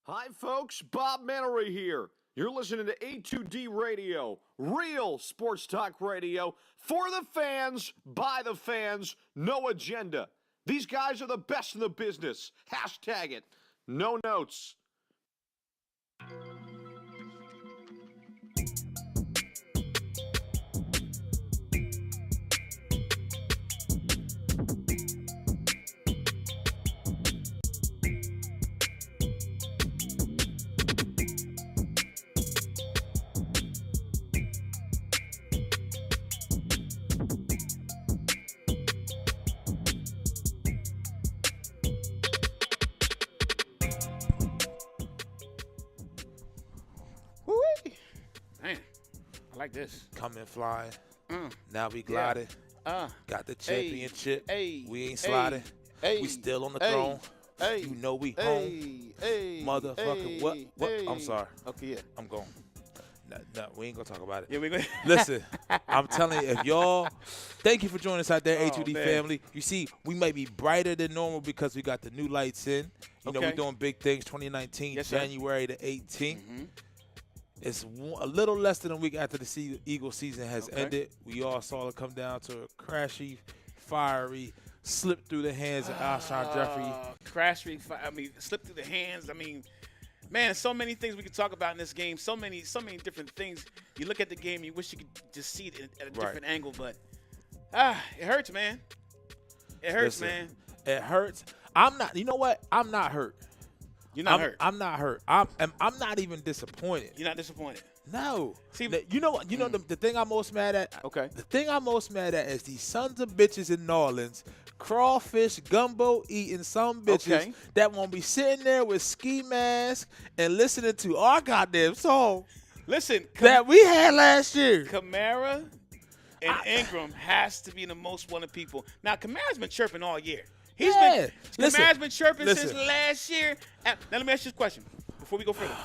Hi, folks. Bob Mannery here. You're listening to A2D Radio, real sports talk radio for the fans, by the fans, no agenda. These guys are the best in the business. Hashtag it. No notes. Woo-wee. Man, I like this. Coming flying. Mm. Now we gliding. Got the championship. We ain't sliding. We still on the throne. You know we home. Motherfucker. What? I'm sorry. Okay, yeah. I'm going. No, we ain't going to talk about it. Yeah, we going. Listen, I'm telling you, if y'all, thank you for joining us out there, A2D man. family. You see, we might be brighter than normal because we got the new lights in. You know, we're doing big things. 2019, Yes, sir. January the 18th. Mm-hmm. It's a little less than a week after the Eagle season has ended. We all saw it come down to a crashy, fiery, slip through the hands of Alshon Jeffrey. Slip through the hands. I mean, man, so many things we could talk about in this game. So many different things. You look at the game, you wish you could just see it at a different angle, but it hurts, man. It hurts, man. It hurts. I'm not. You know what? I'm not hurt. You're not hurt. I'm not hurt. I'm not even disappointed. You're not disappointed. No. See, you know what? You know the thing I'm most mad at. Okay. The thing I'm most mad at is these sons of bitches in New Orleans, crawfish gumbo eating some bitches that won't be sitting there with ski masks and listening to our goddamn song. Listen, that we had last year. Kamara and Ingram has to be the most wanted people. Now, Kamara's been chirping all year. Kamara's been chirping since last year. Now, let me ask you this question before we go further.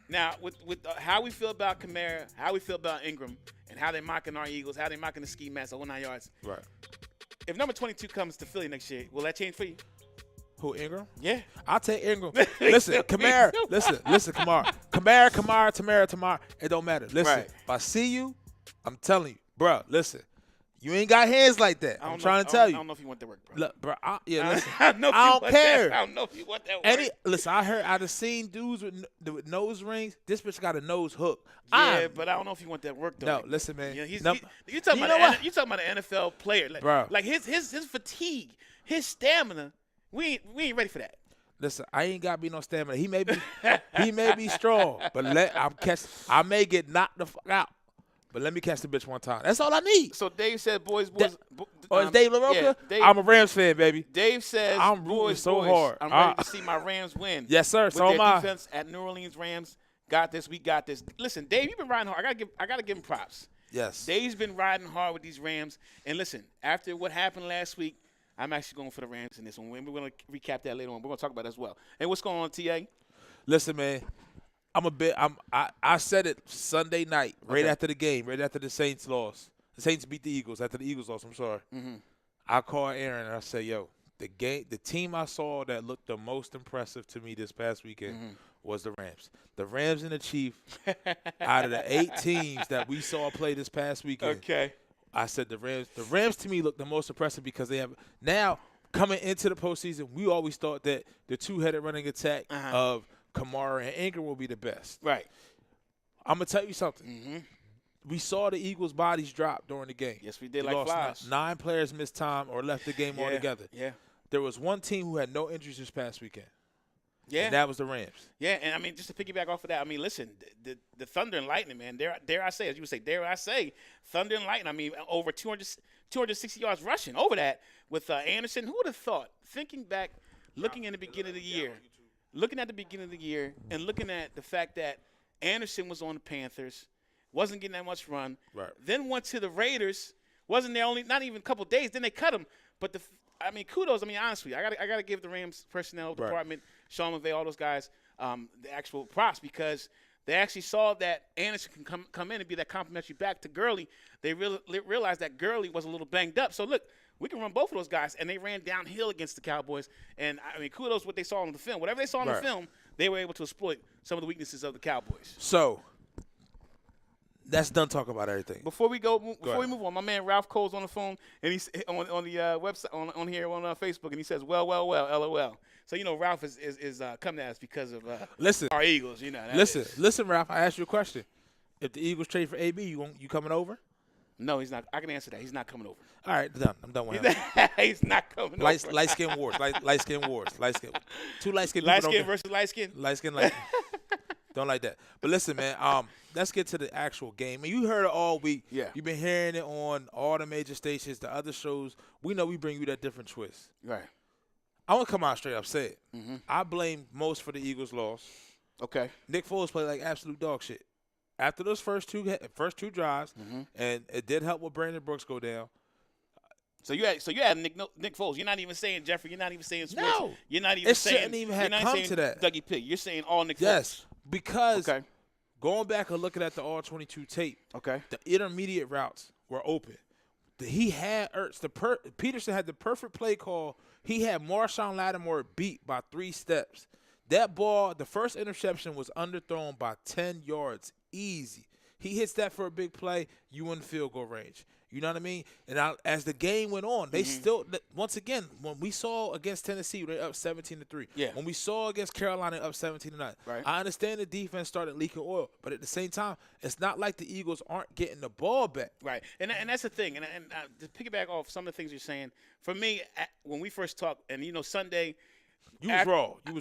Now, with how we feel about Kamara, how we feel about Ingram, and how they're mocking our Eagles, how they're mocking the ski mask, the whole 9 yards. Right. If number 22 comes to Philly next year, will that change for you? Who, Ingram? Yeah. I'll take Ingram. Listen, Kamara. Listen, Kamara. Kamara. It don't matter. Listen, if I see you, I'm telling you, bro, listen. You ain't got hands like that. I'm trying to tell you. I don't know if you want that work, bro. Look, bro, listen. I don't care. I don't know if you want that work. Listen, I've seen dudes with nose rings. This bitch got a nose hook. Yeah, but I don't know if you want that work, though. No, listen, man. You talking about an NFL player. Bro. Like his fatigue, his stamina, we ain't ready for that. Listen, I ain't got to be no stamina. He may be strong, but I may get knocked the fuck out. But let me catch the bitch one time. That's all I need. So Dave said, boys. Is Dave LaRocca? Yeah, I'm a Rams fan, baby. Dave says, I'm rooting so hard. I'm ready to see my Rams win. Yes, sir. With So their am I. defense at New Orleans Rams. Got this. We got this. Listen, Dave, you've been riding hard. I gotta give him props. Yes. Dave's been riding hard with these Rams. And listen, after what happened last week, I'm actually going for the Rams in this one. We're going to recap that later on. We're going to talk about that as well. Hey, what's going on, TA? Listen, man. I said it Sunday night, right after the game, right after the Saints lost. The Saints beat the Eagles. After the Eagles lost, I'm sorry. Mm-hmm. I called Aaron and I said, yo, the team I saw that looked the most impressive to me this past weekend was the Rams. The Rams and the Chiefs, out of the 8 teams that we saw play this past weekend, I said the Rams to me look the most impressive because they have now coming into the postseason, we always thought that the two-headed running attack of Kamara and Ingram will be the best. Right. I'm going to tell you something. Mm-hmm. We saw the Eagles' bodies drop during the game. Yes, we did, They like lost flies. 9 players missed time or left the game altogether. Yeah. There was one team who had no injuries this past weekend. Yeah. And that was the Rams. Yeah, and I mean, just to piggyback off of that, I mean, listen, the Thunder and Lightning, man, dare I say, as you would say, Thunder and Lightning, I mean, over 260 yards rushing over that with Anderson. Who would have thought, thinking back, looking at the beginning of the year, and looking at the fact that Anderson was on the Panthers, wasn't getting that much run, then went to the Raiders, wasn't there not even a couple days, then they cut him. But kudos. I mean, honestly, I gotta give the Rams personnel department, Sean McVay, all those guys, the actual props because they actually saw that Anderson can come in and be that complimentary back to Gurley. They realized that Gurley was a little banged up. So look, we can run both of those guys, and they ran downhill against the Cowboys. And I mean, kudos what they saw on the film. Whatever they saw on the film, they were able to exploit some of the weaknesses of the Cowboys. So that's done talking about everything. Before we move on, my man Ralph Cole's on the phone, and he's on the website on here on Facebook, and he says, well, LOL. So Ralph is coming at us because of our Eagles. Listen, Ralph. I asked you a question. If the Eagles trade for AB, you coming over? No, he's not. I can answer that. He's not coming over. All right, done. I'm done with him. He's not coming over. Light skin wars. Light skin wars. Two light skin. Light skin versus light skin. Light skin. Don't like that. But listen, man. Let's get to the actual game. And you heard it all week. Yeah. You've been hearing it on all the major stations, the other shows. We know we bring you that different twist. Right. I want to come out straight up say it. Mm-hmm. I blame most for the Eagles' loss. Okay. Nick Foles played like absolute dog shit. After those first two drives, and it did help with Brandon Brooks go down. So you had Nick Foles. You're not even saying Jeffrey. You're not even saying Sports. No. You're not even saying. It shouldn't even have come to that. Dougie P. You're saying all Nick Foles. Yes, because going back and looking at the all-22 tape, the intermediate routes were open. He had Ertz. Peterson had the perfect play call. He had Marshawn Lattimore beat by 3 steps. That ball, the first interception was underthrown by 10 yards. Easy. He hits that for a big play, you in field goal range. You know what I mean? And as the game went on, they still, once again, when we saw against Tennessee, they up 17-3. Yeah. When we saw against Carolina, up 17-9. Right. I understand the defense started leaking oil, but at the same time, it's not like the Eagles aren't getting the ball back. Right. And that's the thing. And to piggyback off some of the things you're saying, for me, when we first talked, and Sunday. You was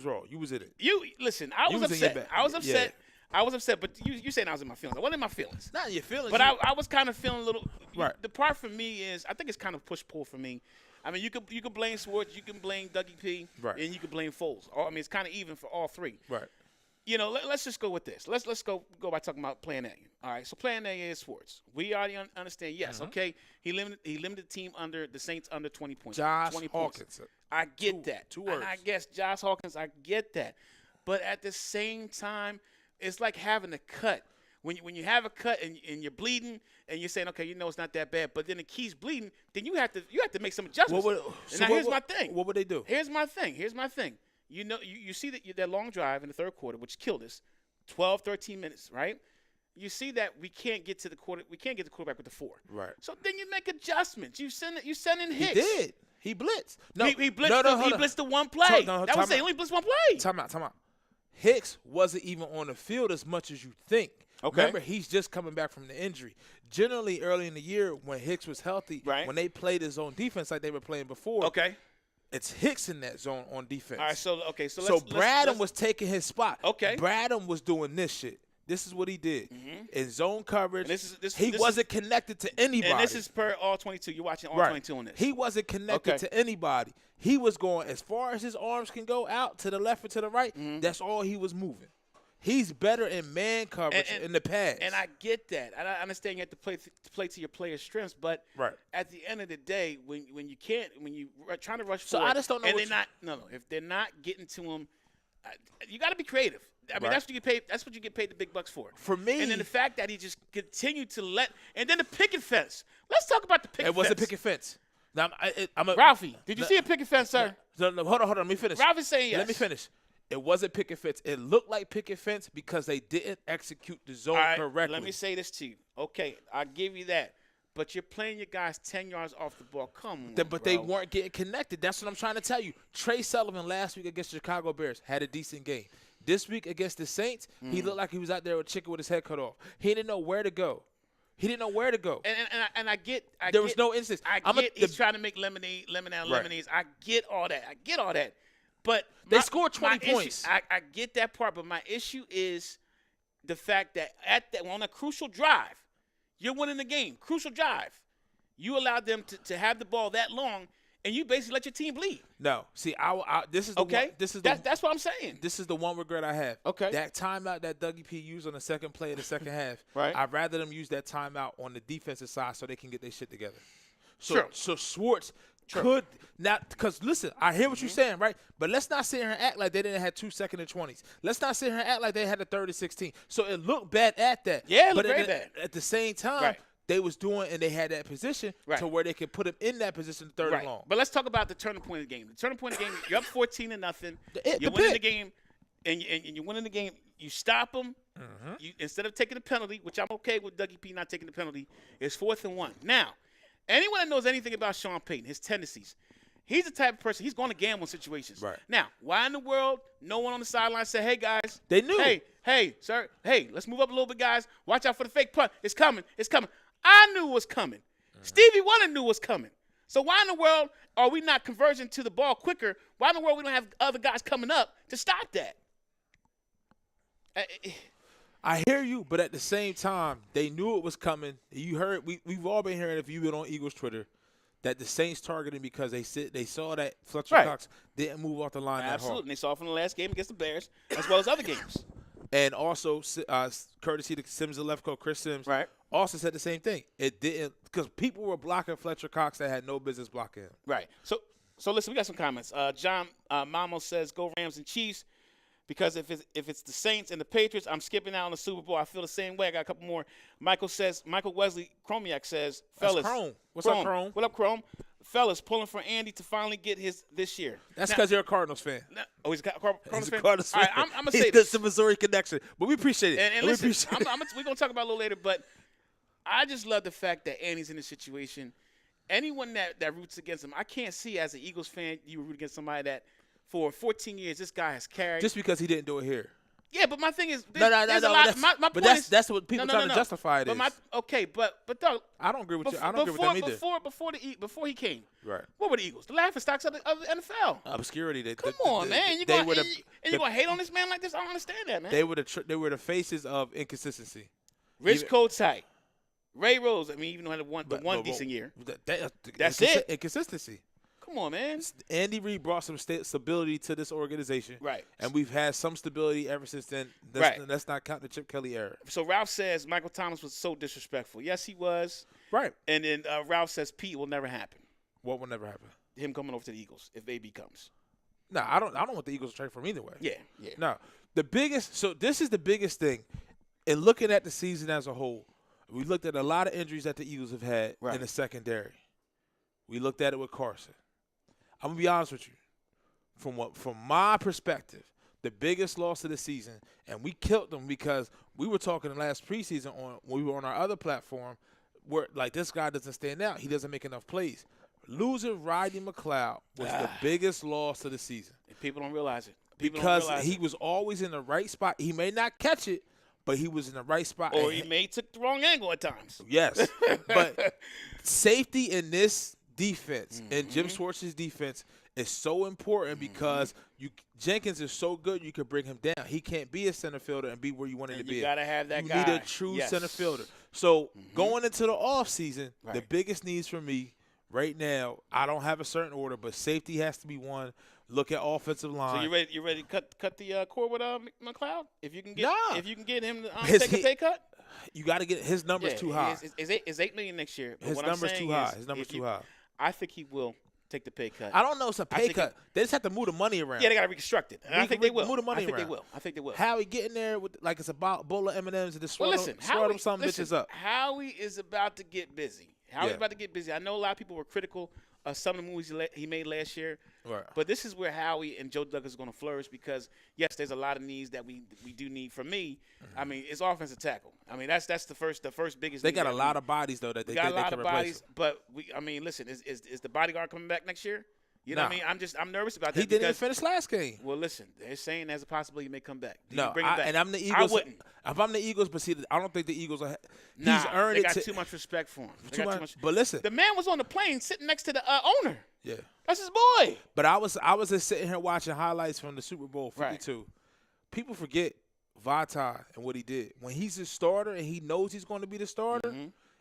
raw. You was in it. Listen, I was upset. I was upset. Yeah. I was upset, but you saying I was in my feelings. I wasn't in my feelings. Not in your feelings. But I was kind of feeling a little. Right. The part for me is, I think it's kind of push-pull for me. I mean, you could blame Swartz, you can blame Dougie P, right, and you can blame Foles. It's kind of even for all three. Right. Let's just go with this. Let's go by talking about plan A. All right, so plan A is Swartz. We already understand, yes, okay, he limited the team the Saints under 20 points. Josh 20 Hawkins. Points. I get that. Two words. And I guess Josh Hawkins, I get that. But at the same time, it's like having a cut. When you have a cut and you're bleeding and you're saying, okay, it's not that bad, but then it keeps bleeding, then you have to make some adjustments. Here's my thing. What would they do? Here's my thing. You see that long drive in the third quarter, which killed us, 12, 13 minutes, right? You see that we can't get to the quarterback with the 4. Right. So then you make adjustments. You send in Hicks. He did. He blitzed. No, he blitzed. He blitzed the one play. That was saying only blitzed one play. Time out. Hicks wasn't even on the field as much as you think. Okay. Remember, he's just coming back from the injury. Generally, early in the year, when Hicks was healthy, right, when they played his own defense like they were playing before, okay, it's Hicks in that zone on defense. All right, so Bradham was taking his spot. Okay. Bradham was doing this shit. This is what he did. Mm-hmm. In zone coverage, this he wasn't connected to anybody. And this is per all 22. You're watching all 22 on this. He wasn't connected to anybody. He was going as far as his arms can go out to the left or to the right. Mm-hmm. That's all he was moving. He's better in man coverage in the pass. And I get that. And I understand you have to play to your player's strengths. But at the end of the day, when you're trying to rush forward, I just don't know. And if they're not getting to him, you got to be creative. I mean, that's what you get paid. That's what you get paid the big bucks for. For me, and then the fact that he just continued to and then the picket fence. Let's talk about the picket fence. It was a picket fence. Now, Ralphie, did you see a picket fence, sir? No, hold on. Let me finish. Ralphie's saying yes. Let me finish. It wasn't picket fence. It looked like picket fence because they didn't execute the zone correctly. Let me say this to you. Okay, I'll give you that. But you're playing your guys 10 yards off the ball. Come on, But they weren't getting connected. That's what I'm trying to tell you. Trey Sullivan last week against the Chicago Bears had a decent game. This week against the Saints, he looked like he was out there with a chicken with his head cut off. He didn't know where to go. And I get there was no instance. He's trying to make lemonades. I get all that. But they scored 20 points. I get that part, but my issue is the fact that on a crucial drive, you're winning the game. Crucial drive. You allowed them to have the ball that long, and you basically let your team bleed. No. See, this is the okay. That's what I'm saying. This is the one regret I have. Okay. That timeout that Dougie P used on the second play of the second half. Right. I'd rather them use that timeout on the defensive side so they can get their shit together. So Swartz could not, because listen, I hear what you're saying, right? But let's not sit here and act like they didn't have 2 2nd and 20s. Let's not sit here and act like they had a 3rd and 16. So it looked bad at that. Yeah, it looked very bad. At the same time, they was doing, and they had that position to where they could put him in that position 3rd and long. But let's talk about the turning point of the game. The turning point of the game, you're up 14-0. You're winning the game. and you win in the game, you stop them. You instead of taking the penalty, which I'm okay with Dougie P not taking the penalty, it's 4th and 1. Now, anyone that knows anything about Sean Payton, his tendencies, he's the type of person, he's going to gamble in situations. Right. Now, why in the world no one on the sideline said, hey, guys. They knew. Hey, sir. Hey, let's move up a little bit, guys. Watch out for the fake punt. It's coming. I knew it was coming. Stevie Wonder knew it was coming. So why in the world are we not converging to the ball quicker? Why in the world we don't have other guys coming up to stop that? I hear you, but at the same time, they knew it was coming. You heard we've all been hearing, if you've been on Eagles Twitter, that the Saints targeted because they saw that Fletcher Cox didn't move off the line that hard. Absolutely. And they saw it from the last game against the Bears as well as other games. And also, courtesy to Sims and Left Chris Sims, also said the same thing. It didn't, because people were blocking Fletcher Cox that had no business blocking him. Right. So listen, we got some comments. John Mamo says, go Rams and Chiefs, because if it's the Saints and the Patriots, I'm skipping out on the Super Bowl. I feel the same way. I got a couple more. Michael Wesley Chromiak says, fellas. That's Chrome. What's up, Chrome? What up, Chrome? Fellas, pulling for Andy to finally get his this year. That's because you're a Cardinals fan. He's a Cardinals fan? Cardinals fan. All right, I'm going to say say this. It's the Missouri connection. But we appreciate it. And listen, we're going to talk about it a little later, but I just love the fact that Andy's in this situation. Anyone that roots against him, I can't see as an Eagles fan you root against somebody that for 14 years this guy has carried. Just because he didn't do it here. Yeah, but my thing is, no. My point is, that's what people trying to justify it is. But Doug, I don't agree with you. I don't agree with them either. Before he came, right? What were the Eagles? The laughing stocks of the NFL. Obscurity. Come on, man. You gonna hate on this man like this? I don't understand that, man. They were the faces of inconsistency. Rich Kotite, Ray Rose. I mean, even though he had one decent year. That's it. Inconsistency. Come on, man. Andy Reid brought some stability to this organization. Right. And we've had some stability ever since then. Let's not count the Chip Kelly era. So Ralph says Michael Thomas was so disrespectful. Yes, he was. Right. And then Ralph says Pete will never happen. What will never happen? Him coming over to the Eagles if AB comes. No, I don't want the Eagles to trade for him either way. Yeah. No. This is the biggest thing. In looking at the season as a whole, we looked at a lot of injuries that the Eagles have had in the secondary. We looked at it with Carson. I'm going to be honest with you. From my perspective, the biggest loss of the season, and we killed them because we were talking the last preseason when we were on our other platform where, like, this guy doesn't stand out. He doesn't make enough plays. Losing Rodney McLeod was the biggest loss of the season. And people don't realize it. He was always in the right spot. He may not catch it, but he was in the right spot. Or he may took the wrong angle at times. Yes. But safety in this defense and Jim Schwartz's defense is so important because Jenkins is so good you could bring him down. He can't be a center fielder and be where you want him to be. You got to have that you guy. You need a true center fielder. So going into the offseason, the biggest needs for me right now, I don't have a certain order, but safety has to be one. Look at offensive line. So you ready to cut the cord with McLeod? If you can get him to take a pay cut? You got to get his numbers too high. It's $8 million next year. His numbers too high. His numbers too high. I think he will take the pay cut. I don't know. It's a pay cut. They just have to move the money around. Yeah, they got to reconstruct it. And I think they will. Move the money around. around. I think they will. Howie getting there with like it's a bowl of M&Ms and just swirl them some bitches up. Howie is about to get busy. Howie's about to get busy. I know a lot of people were critical of some of the movies he made last year. Right. But this is where Howie and Joe Douglas are going to flourish because, yes, there's a lot of needs that we do need. For me, I mean, it's offensive tackle. I mean, that's the first biggest. They got a lot of bodies though that they got a lot can of bodies. But listen, is the bodyguard coming back next year? You know what I mean? I'm nervous about that. He didn't even finish last game. Well, listen, they're saying there's a possibility he may come back. Bring him back? And I'm the Eagles. I wouldn't. If I'm the Eagles, but see, I don't think the Eagles are. He's earned it. They got too much respect for him. Too much. But listen, the man was on the plane sitting next to the owner. Yeah, that's his boy. But I was just sitting here watching highlights from the Super Bowl 52. Right. People forget Vata and what he did. When he's a starter and he knows he's going to be the starter,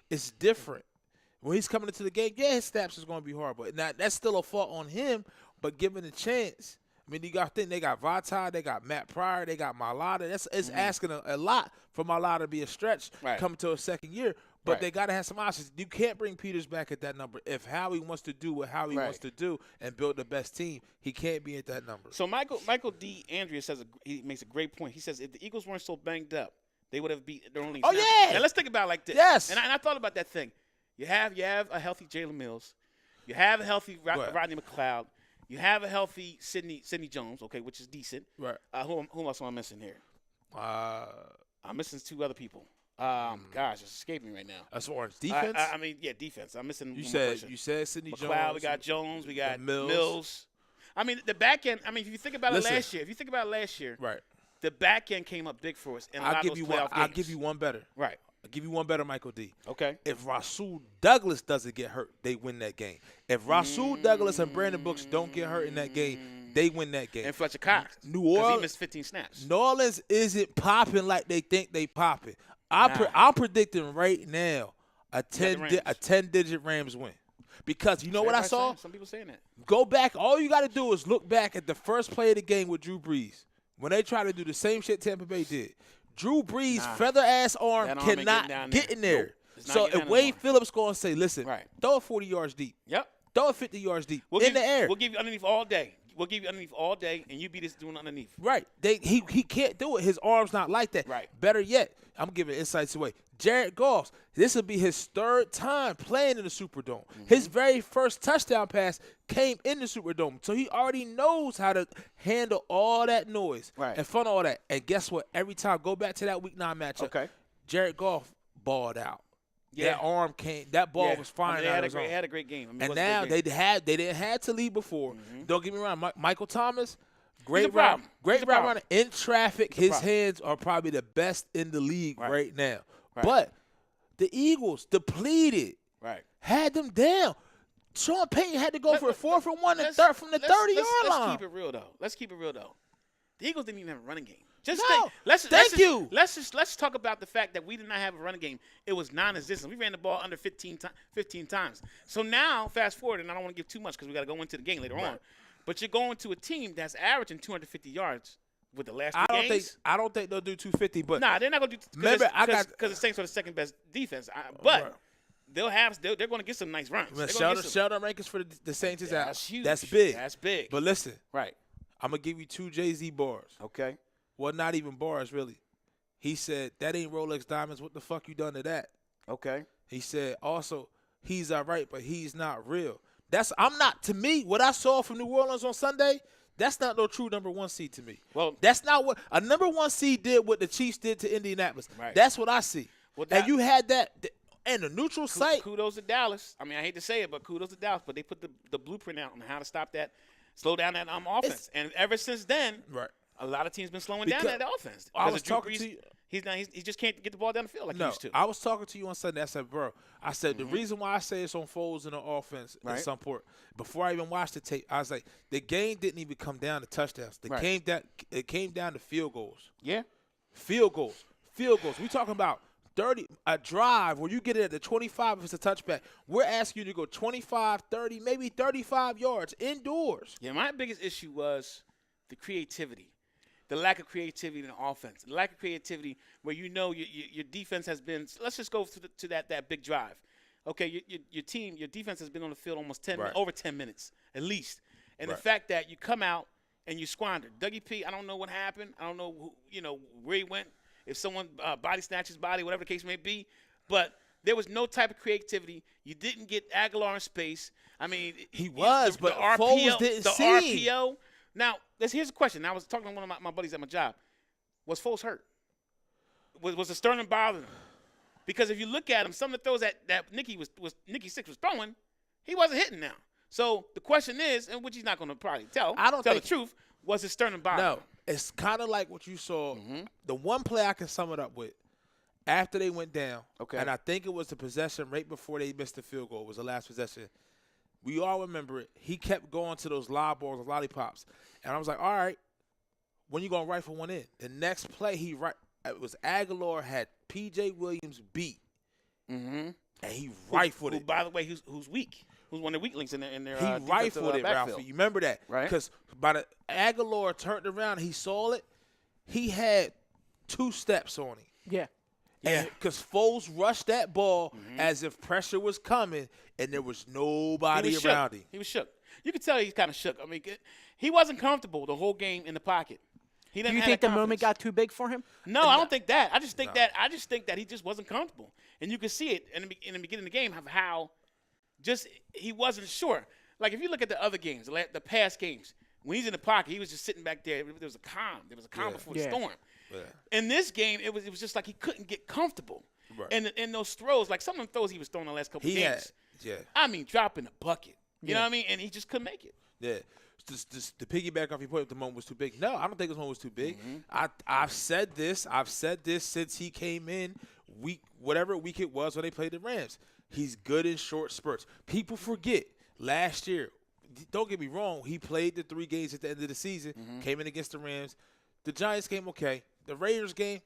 it's different. When he's coming into the game, his snaps is going to be hard, but that's still a fault on him. But given a chance, I mean, they got Vata, they got Matt Pryor, they got Mailata. It's asking a lot for Mailata to be a stretch coming to a second year. But they got to have some options. You can't bring Peters back at that number. If Howie wants to do what Howie wants to do and build the best team, he can't be at that number. So Michael D. Andrea says he makes a great point. He says if the Eagles weren't so banged up, they would have beat their own league. Now let's think about it like this. Yes. And I thought about that thing. You have a healthy Jalen Mills. You have a healthy Rodney McLeod. You have a healthy Sidney Jones, okay, which is decent. Right. Who else am I missing here? I'm missing 2 other people. Gosh, it's escaping me right now. That's orange defense. Defense. I'm missing. You one said Sidney McLeod, Jones. We got Jones. We got Mills. I mean, the back end. I mean, if you think about it last year, right? The back end came up big for us. And I'll give you one better. Right. I'll give you one better, Michael D. Okay. If Rasul Douglas doesn't get hurt, they win that game. If Rasul Douglas and Brandon Brooks don't get hurt in that game, they win that game. And Fletcher Cox. New Orleans, he missed 15 snaps. New Orleans isn't popping like they think they popping. I'm predicting right now a 10-digit Rams win. Because you know what I saw? Some people saying that. Go back. All you got to do is look back at the first play of the game with Drew Brees. When they try to do the same shit Tampa Bay did. Drew Brees' feather-ass arm cannot get in there. Nope. So if Wade Phillips going to say, listen, throw it 40 yards deep. Yep. Throw it 50 yards deep in the air. We'll give you underneath all day. And you be just doing underneath. Right. He can't do it. His arm's not like that. Right. Better yet, I'm giving insights away. Jared Goff, this will be his 3rd time playing in the Superdome. Mm-hmm. His very first touchdown pass came in the Superdome. So he already knows how to handle all that noise and fun all that. And guess what? Every time, go back to that Week 9 matchup, Jared Goff balled out. Yeah. That arm came. That ball was fine. They had a great game. And now they didn't have to lead before. Mm-hmm. Don't get me wrong. Michael Thomas, great route runner in traffic. His hands are probably the best in the league right now. Right. But the Eagles depleted. Right. Had them down. Sean Payton had to go for a 4 for 1 and third from the 30-yard line. Let's keep it real though. The Eagles didn't even have a running game. Let's talk about the fact that we did not have a running game. It was non-existent. We ran the ball under 15 times. So now, fast forward, and I don't want to give too much because we got to go into the game later on. But you're going to a team that's averaging 250 yards with the last 3 games. I don't think they'll do 250. But they're not going to do. Because the Saints are the second best defense. But they're going to get some nice runs. Sheldon Rankins for the Saints is out. That's huge. That's big. That's big. But listen, right? I'm gonna give you 2 Jay-Z bars. Okay. Well, not even bars, really. He said, that ain't Rolex diamonds. What the fuck you done to that? Okay. He said, also, he's all right, but he's not real. To me, what I saw from New Orleans on Sunday, that's not no true number 1 seed to me. Well, that's not what a number 1 seed did, what the Chiefs did to Indianapolis. Right. That's what I see. Well, and you had that in a neutral site. Kudos to Dallas. I mean, I hate to say it, but kudos to Dallas. But they put the blueprint out on how to stop that, slow down that offense. And ever since then, a lot of teams been slowing down that offense. I was talking to you. He just can't get the ball down the field like he used to. I was talking to you on Sunday. I said, bro, the reason why I say it's on Foles in the offense at some point, before I even watched the tape, I was like, the game didn't even come down to touchdowns. It came down to field goals. Yeah. Field goals. We talking about a drive where you get it at the 25 if it's a touchback. We're asking you to go 25, 30, maybe 35 yards indoors. Yeah, my biggest issue was the creativity. The lack of creativity in the offense, the lack of creativity where your defense has been. Let's just go to that big drive. Okay, your defense has been on the field almost over 10 minutes at least, and the fact that you come out and you squander. Dougie P, I don't know what happened. I don't know where he went. If someone body snatched his body, whatever the case may be, but there was no type of creativity. You didn't get Aguilar in space. I mean, but Foles didn't see RPO. Now, here's the question. I was talking to one of my buddies at my job. Was Foles hurt? Was the sternum bothering him? Because if you look at him, some of the throws that Nicky Six was throwing, he wasn't hitting now. So the question is, and which he's not going to probably tell the truth, was his sternum bothering him? It's kind of like what you saw. Mm-hmm. The one play I can sum it up with, after they went down, and I think it was the possession right before they missed the field goal. It was the last possession. We all remember it. He kept going to those lob balls, lollipops. And I was like, all right, when you going to rifle one in? The next play, it was Aguilar had P.J. Williams beat. Mm-hmm. And he rifled it. By the way, who's weak? Who's one of the weak links in their He rifled it, Ralphie. You remember that? Right. Because by the Aguilar turned around and he saw it, he had 2 steps on him. Yeah. And because Foles rushed that ball as if pressure was coming, and there was nobody around him. He was shook. You could tell he's kind of shook. I mean, he wasn't comfortable the whole game in the pocket. He didn't. Do you think the moment got too big for him? No, I don't think that. I just think that he just wasn't comfortable, and you could see it in the beginning of the game of how just he wasn't sure. like if you look at the other games, the past games, when he's in the pocket, he was just sitting back there. There was a calm. There was a calm before the storm. Yeah. In this game, it was just like he couldn't get comfortable. Right. And in those throws, like some of them throws he was throwing the last couple games. I mean, dropping the bucket. You know what I mean? And he just couldn't make it. Yeah. Just to piggyback off your point, if the moment was too big. No, I don't think this moment was too big. I've said this. I've said this since he came in, whatever week it was when they played the Rams. He's good in short spurts. People forget last year. Don't get me wrong. He played the 3 games at the end of the season. Came in against the Rams. The Giants game, okay. The Raiders game,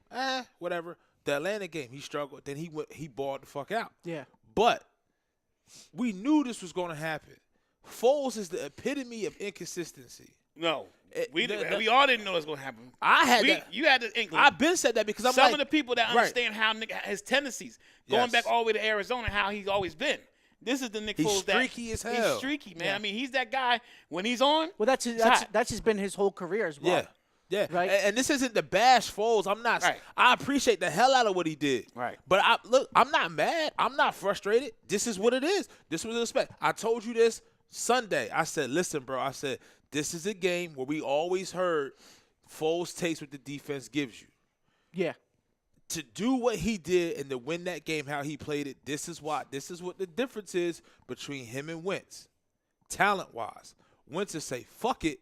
whatever. The Atlanta game, he struggled. Then he balled the fuck out. Yeah. But we knew this was going to happen. Foles is the epitome of inconsistency. No. We all didn't know it was going to happen. You had the inkling. I've been said that because I'm some of the people that understand how Nick his tendencies, going Yes. back all the way to Arizona, how he's always been. This is the Nick He's Foles streaky as hell. He's streaky, man. I mean, he's that guy when he's on. Well, that's just been his whole career as well. Yeah. Right. And this isn't the bash Foles. I'm not. Right. I appreciate the hell out of what he did. Right. But I'm not mad. I'm not frustrated. This is what it is. This was the expect. I told you this Sunday. I said, listen, bro. I said, this is a game where we always heard Foles takes what the defense gives you. Yeah. To do what he did and to win that game, how he played it, this is what the difference is between him and Wentz, talent-wise. Wentz is say, fuck it,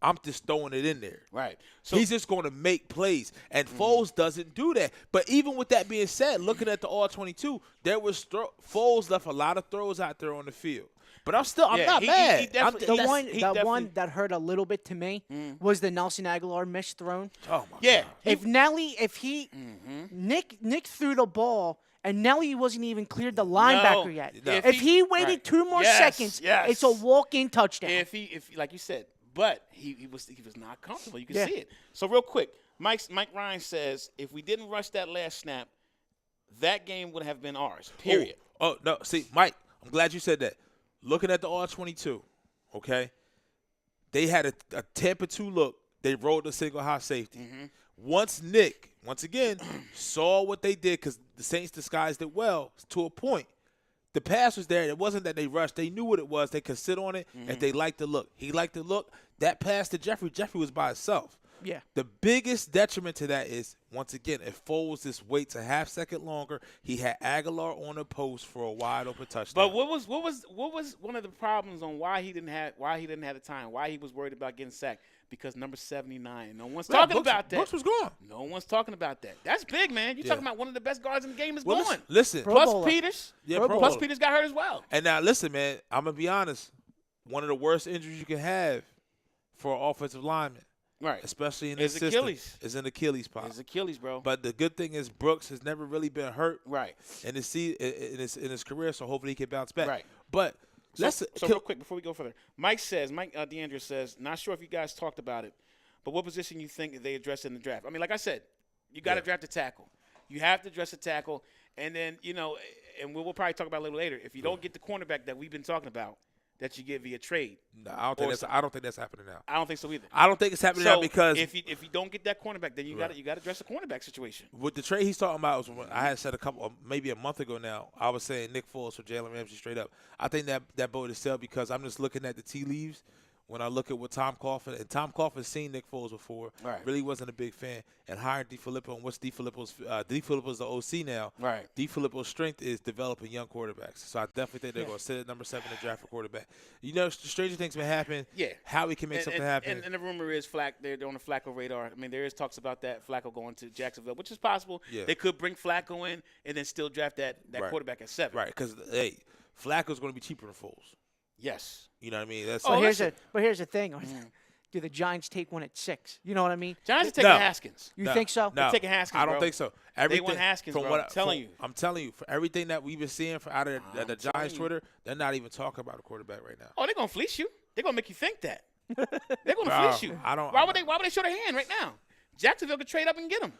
I'm just throwing it in there. Right. So he's just going to make plays, and Foles doesn't do that. But even with that being said, looking at the All-22, Foles left a lot of throws out there on the field. But I'm not mad. The one that hurt a little bit to me was the Nelson Aguilar missed thrown. Oh my God. Nick threw the ball and Nelly wasn't even cleared the linebacker yet. No. If he waited 2 more seconds, it's a walk-in touchdown. If like you said, but he was not comfortable. You can see it. So real quick, Mike Ryan says if we didn't rush that last snap, that game would have been ours. Period. Oh no, see, Mike, I'm glad you said that. Looking at the All-22, okay, they had a Tampa 2 look. They rolled a single high safety. Once Nick, once again, saw what they did because the Saints disguised it well to a point. The pass was there. It wasn't that they rushed. They knew what it was. They could sit on it, and they liked the look. He liked the look. That pass to Jeffrey was by himself. Yeah. The biggest detriment to that is, once again, if Foles just waits a half second longer, he had Aguilar on the post for a wide open touchdown. But what was one of the problems on why he didn't have the time, why he was worried about getting sacked? Because number 79. No one's talking about that. Brooks was gone. No one's talking about that. That's big, man. You're talking about one of the best guards in the game is gone. Listen. Plus Peters. Yeah, plus Peters got hurt as well. And now listen, man, I'm gonna be honest. One of the worst injuries you can have for an offensive lineman. Right. Especially in this system. Achilles. Is an Achilles pop. It's Achilles, bro. But the good thing is Brooks has never really been hurt. Right. In his career, so hopefully he can bounce back. Right. But so real quick before we go further, Mike DeAndre says, not sure if you guys talked about it, but what position you think they address in the draft? I mean, like I said, you got to draft a tackle. You have to address a tackle, and then and we'll probably talk about it a little later. If you don't get the cornerback that we've been talking about, that you get via trade. No, I don't think that's happening now. I don't think so either. I don't think it's happening now because if you don't get that cornerback, then you got to address the cornerback situation. With the trade he's talking about, I had said maybe a month ago now. I was saying Nick Foles for Jalen Ramsey straight up. I think that boat is sell because I'm just looking at the tea leaves. When I look at what Tom Coughlin's seen Nick Foles before, really wasn't a big fan, and hired DeFilippo. And what's DeFilippo's? DeFilippo's the OC now. Right. DeFilippo's strength is developing young quarterbacks. So I definitely think they're going to sit at number 7 to draft a quarterback. Stranger things been happening. Yeah. How we can make something happen. And the rumor is they're on the Flacco radar. I mean, there is talks about that Flacco going to Jacksonville, which is possible. Yeah. They could bring Flacco in and then still draft that quarterback at 7. Right. Because Flacco's going to be cheaper than Foles. Yes. You know what I mean? But here's the thing. Do the Giants take one at 6? You know what I mean? Giants are taking Haskins. You think so? No. They're taking Haskins, I don't think so. They want Haskins, bro. I'm telling you. I'm telling you, for everything that we've been seeing out of the Giants Twitter, they're not even talking about a quarterback right now. Oh, they're going to fleece you. They're going to make you think that. They're going to fleece you. Why would they show their hand right now? Jacksonville could trade up and get him.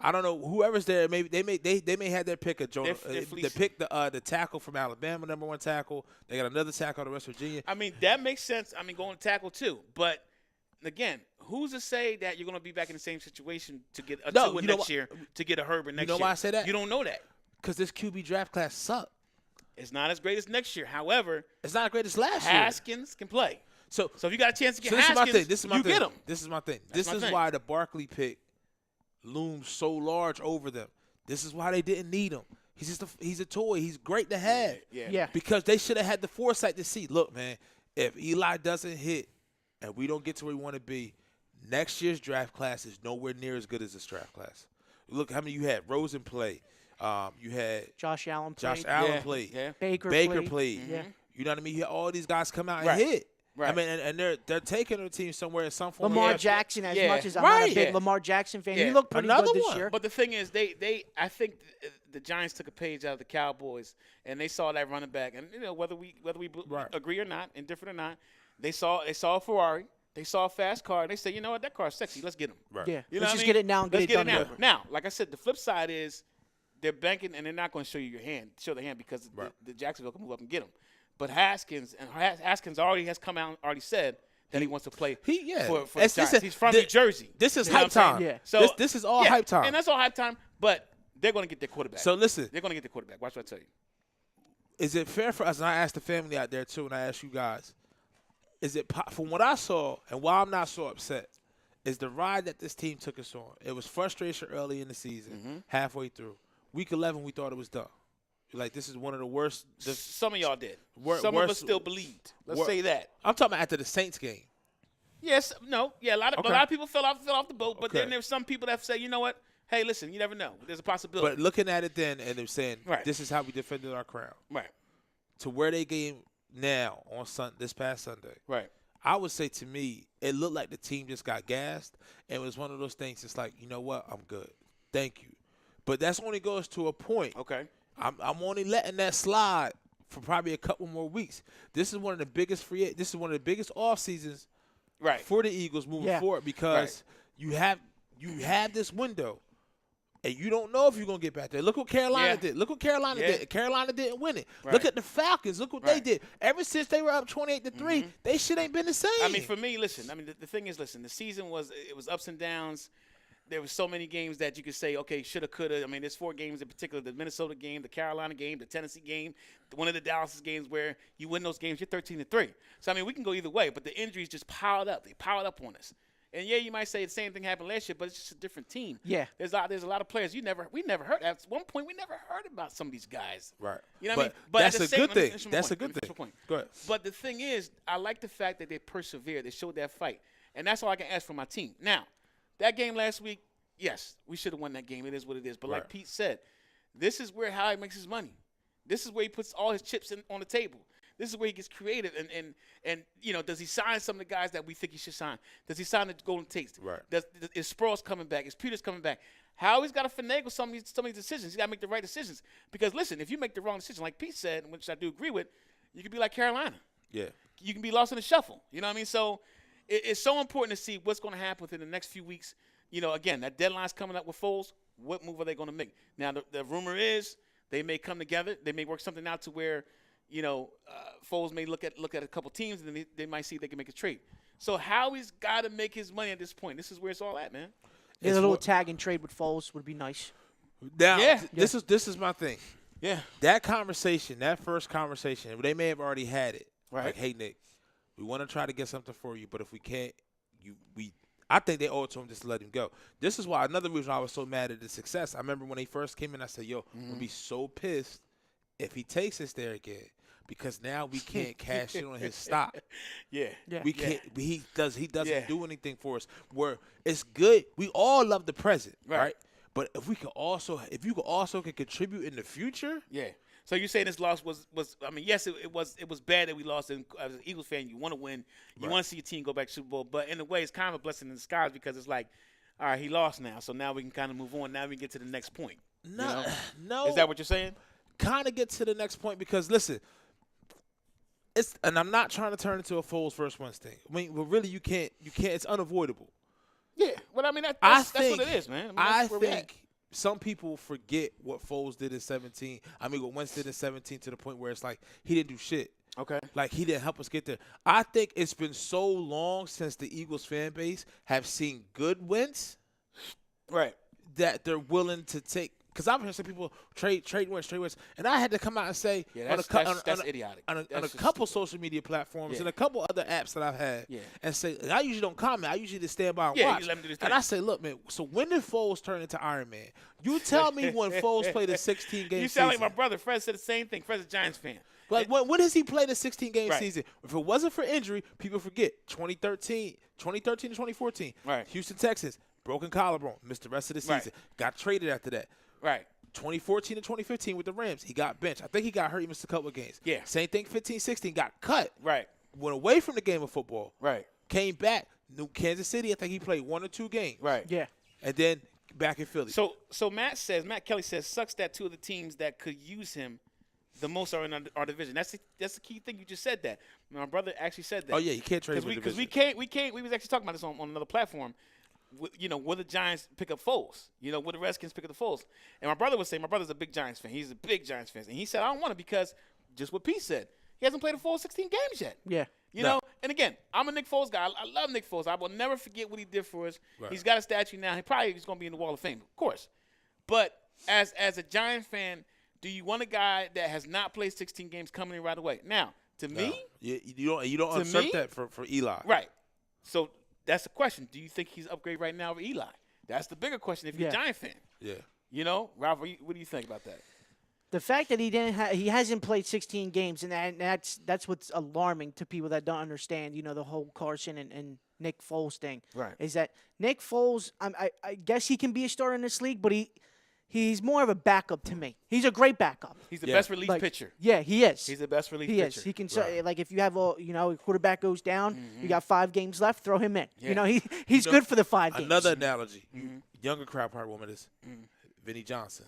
I don't know. Whoever's there, maybe they may have their pick of Jonah. They pick the tackle from Alabama, number 1 tackle. They got another tackle out of West Virginia. I mean, that makes sense. I mean, going to tackle too. But again, who's to say that you're going to be back in the same situation to get a Tua next year, to get a Herbert next year? You know why I say that? You don't know that. Because this QB draft class sucked. It's not as great as next year. However, it's not as great as last year. Haskins can play. So if you got a chance to get this Haskins, is my thing. This is my you thing. get him. This is my thing. That's this my is thing. why the Barkley pick looms so large over them. This is why they didn't need him. He's a toy. He's great to have. Yeah. Because they should have had the foresight to see, look, man, if Eli doesn't hit and we don't get to where we want to be, next year's draft class is nowhere near as good as this draft class. Look how many you had. Rosen played. You had Josh Allen played. Yeah. Baker played. Yeah. You know what I mean? You had all these guys come out and Right. hit. Right. I mean, and they're taking their team somewhere in some form. Lamar of Jackson, as Yeah. much as I'm not a Right. big Yeah. Lamar Jackson fan, he Yeah. looked pretty Another good this one. year. But the thing is, the Giants took a page out of the Cowboys, and they saw that running back, and whether we Right. agree or not, indifferent or not, they saw a Ferrari, they saw a fast car, and they said, you know what, that car's sexy, let's get him. Right. Yeah. You know Let's what just I get mean? it now and Let's get it done now. with. Now, like I said, the flip side is they're banking, and they're not going to show their hand because Right. the Jacksonville can move up and get him. But Haskins already has come out and already said that he wants to play for the Giants. He's from New Jersey. This is You know hype what I'm saying? time. Yeah. So this is all hype time. And that's all hype time, but they're going to get their quarterback. So listen, They're going to get their quarterback. Watch what I tell you. is it fair for us, and I asked the family out there too, and I asked you guys, is it, from what I saw, and why I'm not so upset, is the ride that this team took us on. It was frustration early in the season, halfway through. Week 11, we thought it was done. Like, this is one of the worst. Some of y'all did. Worst- Some of us still believed. Let's say that. I'm talking about after the Saints game. Yes, no, yeah. A lot of people fell off the boat, but Okay. then there's some people that say, you know what? Hey, listen, you never know. There's a possibility. But looking at it then, and they're saying, Right. this is how we defended our crown. Right, To where they game now on this past Sunday. right. I would say, to me, it looked like the team just got gassed, and it was one of those things. It's like, you know what, I'm good, thank you, but that's only goes to a point. Okay. I'm only letting that slide for probably a couple more weeks. This is one of the biggest This is one of the biggest off seasons, Right. for the Eagles moving forward, because Right. you have this window. And you don't know if you're going to get back there. Look what Carolina did. Look what Carolina did. Carolina didn't win it. Right. Look at the Falcons. Look what they Right. did. Ever since they were up 28-3, they shit ain't been the same. I mean, for me, listen. I mean, the thing is, listen. The season was ups and downs. There were so many games that you could say, okay, shoulda, coulda. I mean, there's 4 games in particular: the Minnesota game, the Carolina game, the Tennessee game, one of the Dallas games where you win those games, you're 13-3. So I mean, we can go either way. But the injuries just piled up. They piled up on us. And yeah, you might say the same thing happened last year, but it's just a different team. Yeah. There's a lot of players we never heard. At one point, we never heard about some of these guys. Right. You know what I But mean? But that's at the a same- good let me thing. finish my That's point. a good Let me finish thing. my point. Go ahead. But the thing is, I like the fact that they persevered. They showed that fight. And that's all I can ask for my team. Now, that game last week, yes, we should have won that game. It is what it is. But like Right. Pete said, this is where Howie makes his money. This is where he puts all his chips on the table. This is where he gets creative. And does he sign some of the guys that we think he should sign? Does he sign the Golden Tates? Right. Is Sproles coming back? Is Peters coming back? Howie's got to finagle some of these decisions. He's got to make the right decisions. Because, listen, if you make the wrong decision, like Pete said, which I do agree with, you could be like Carolina. Yeah. You can be lost in the shuffle. You know what I mean? So it's so important to see what's going to happen within the next few weeks. Again, that deadline's coming up with Foles. What move are they going to make? Now, the rumor is they may come together. They may work something out to where, Foles may look at a couple teams, and then they might see if they can make a trade. So Howie's got to make his money at this point. This is where it's all at, man. Yeah, a little tag and trade with Foles would be nice. Now, Yeah. this is my thing. Yeah. That first conversation, they may have already had it. Right. Like, hey, Nick, we want to try to get something for you, but if we can't, I think they owe it to him just to let him go. This is why another reason I was so mad at the success. I remember when he first came in, I said, yo, I'm going to be so pissed if he takes us there again, because now we can't cash in on his stock. Yeah. We can't. He doesn't Yeah. do anything for us. Where it's good. We all love the present, Right. right? But if you could also contribute in the future, Yeah. So you're saying this loss was I mean, yes, it was bad that we lost. And as an Eagles fan, you want to win. You want to see your team go back to Super Bowl. But in a way, it's kind of a blessing in disguise, because it's like, all right, he lost now. So now we can kind of move on. Now we can get to the next point. no. Is that what you're saying? Kind of get to the next point, because listen, and I'm not trying to turn into a Foles first ones thing. I mean, but really, you can't. It's unavoidable. Yeah. Well, I mean, that's what it is, man. I that's where we're at. think some people forget what Foles did in 17. I mean, what Wentz did in 17, to the point where it's like he didn't do shit. Okay. Like, he didn't help us get there. I think it's been so long since the Eagles fan base have seen good Wentz Right. that they're willing to take because I've heard some people trade Wentz, and I had to come out and say that's idiotic. On a couple social media platforms and a couple other apps that I've had, and say I usually don't comment. I usually just stand by and watch. You let him do this and I say, look, man. So when did Foles turn into Iron Man? You tell me when Foles played a 16-game. You sound like my brother. Fred said the same thing. Fred's a Giants fan. Like, when does he play the 16-game season? If it wasn't for injury, people forget 2013 to 2014. Right. Houston Texans, broken collarbone, missed the rest of the season. Got traded after that. Right. 2014 to 2015 with the Rams, he got benched. I think he got hurt. He missed a couple of games. Yeah. Same thing, 15-16, got cut. Right. Went away from the game of football. Right. Came back. New Kansas City, I think he played 1 or 2 games. Right. Yeah. And then back in Philly. So Matt Kelly says, sucks that 2 of the teams that could use him the most are in our division. That's the key thing. You just said that. My brother actually said that. Oh yeah, you can't trade because we can't. We was actually talking about this on another platform. Will the Giants pick up Foles? Will the Redskins pick up the Foles? And my brother was saying, my brother's a big Giants fan. He's a big Giants fan, and he said, I don't want it because just what Pete said. He hasn't played a full 16 games yet. Yeah. You know, and again, I'm a Nick Foles guy. I love Nick Foles. I will never forget what he did for us. Right. He's got a statue now. He probably is going to be in the Wall of Fame, of course. But as a Giants fan, do you want a guy that has not played 16 games coming in right away? Now, to me, you don't usurp that for Eli. Right. So that's the question. Do you think he's upgrade right now over Eli? That's the bigger question if you're a Giant fan. Yeah. Ralph, what do you think about that? The fact that he hasn't played 16 games, and that's what's alarming to people that don't understand, the whole Carson and Nick Foles thing. Right. Is that Nick Foles, I guess he can be a starter in this league, but he's more of a backup to me. He's a great backup. He's the best relief pitcher. Yeah, he is. He's the best relief pitcher. He is. He can if you have a quarterback goes down, you got 5 games left, throw him in. Yeah. He's good for the 5 games. Another analogy. Younger crowd probably woman is Vinny Johnson.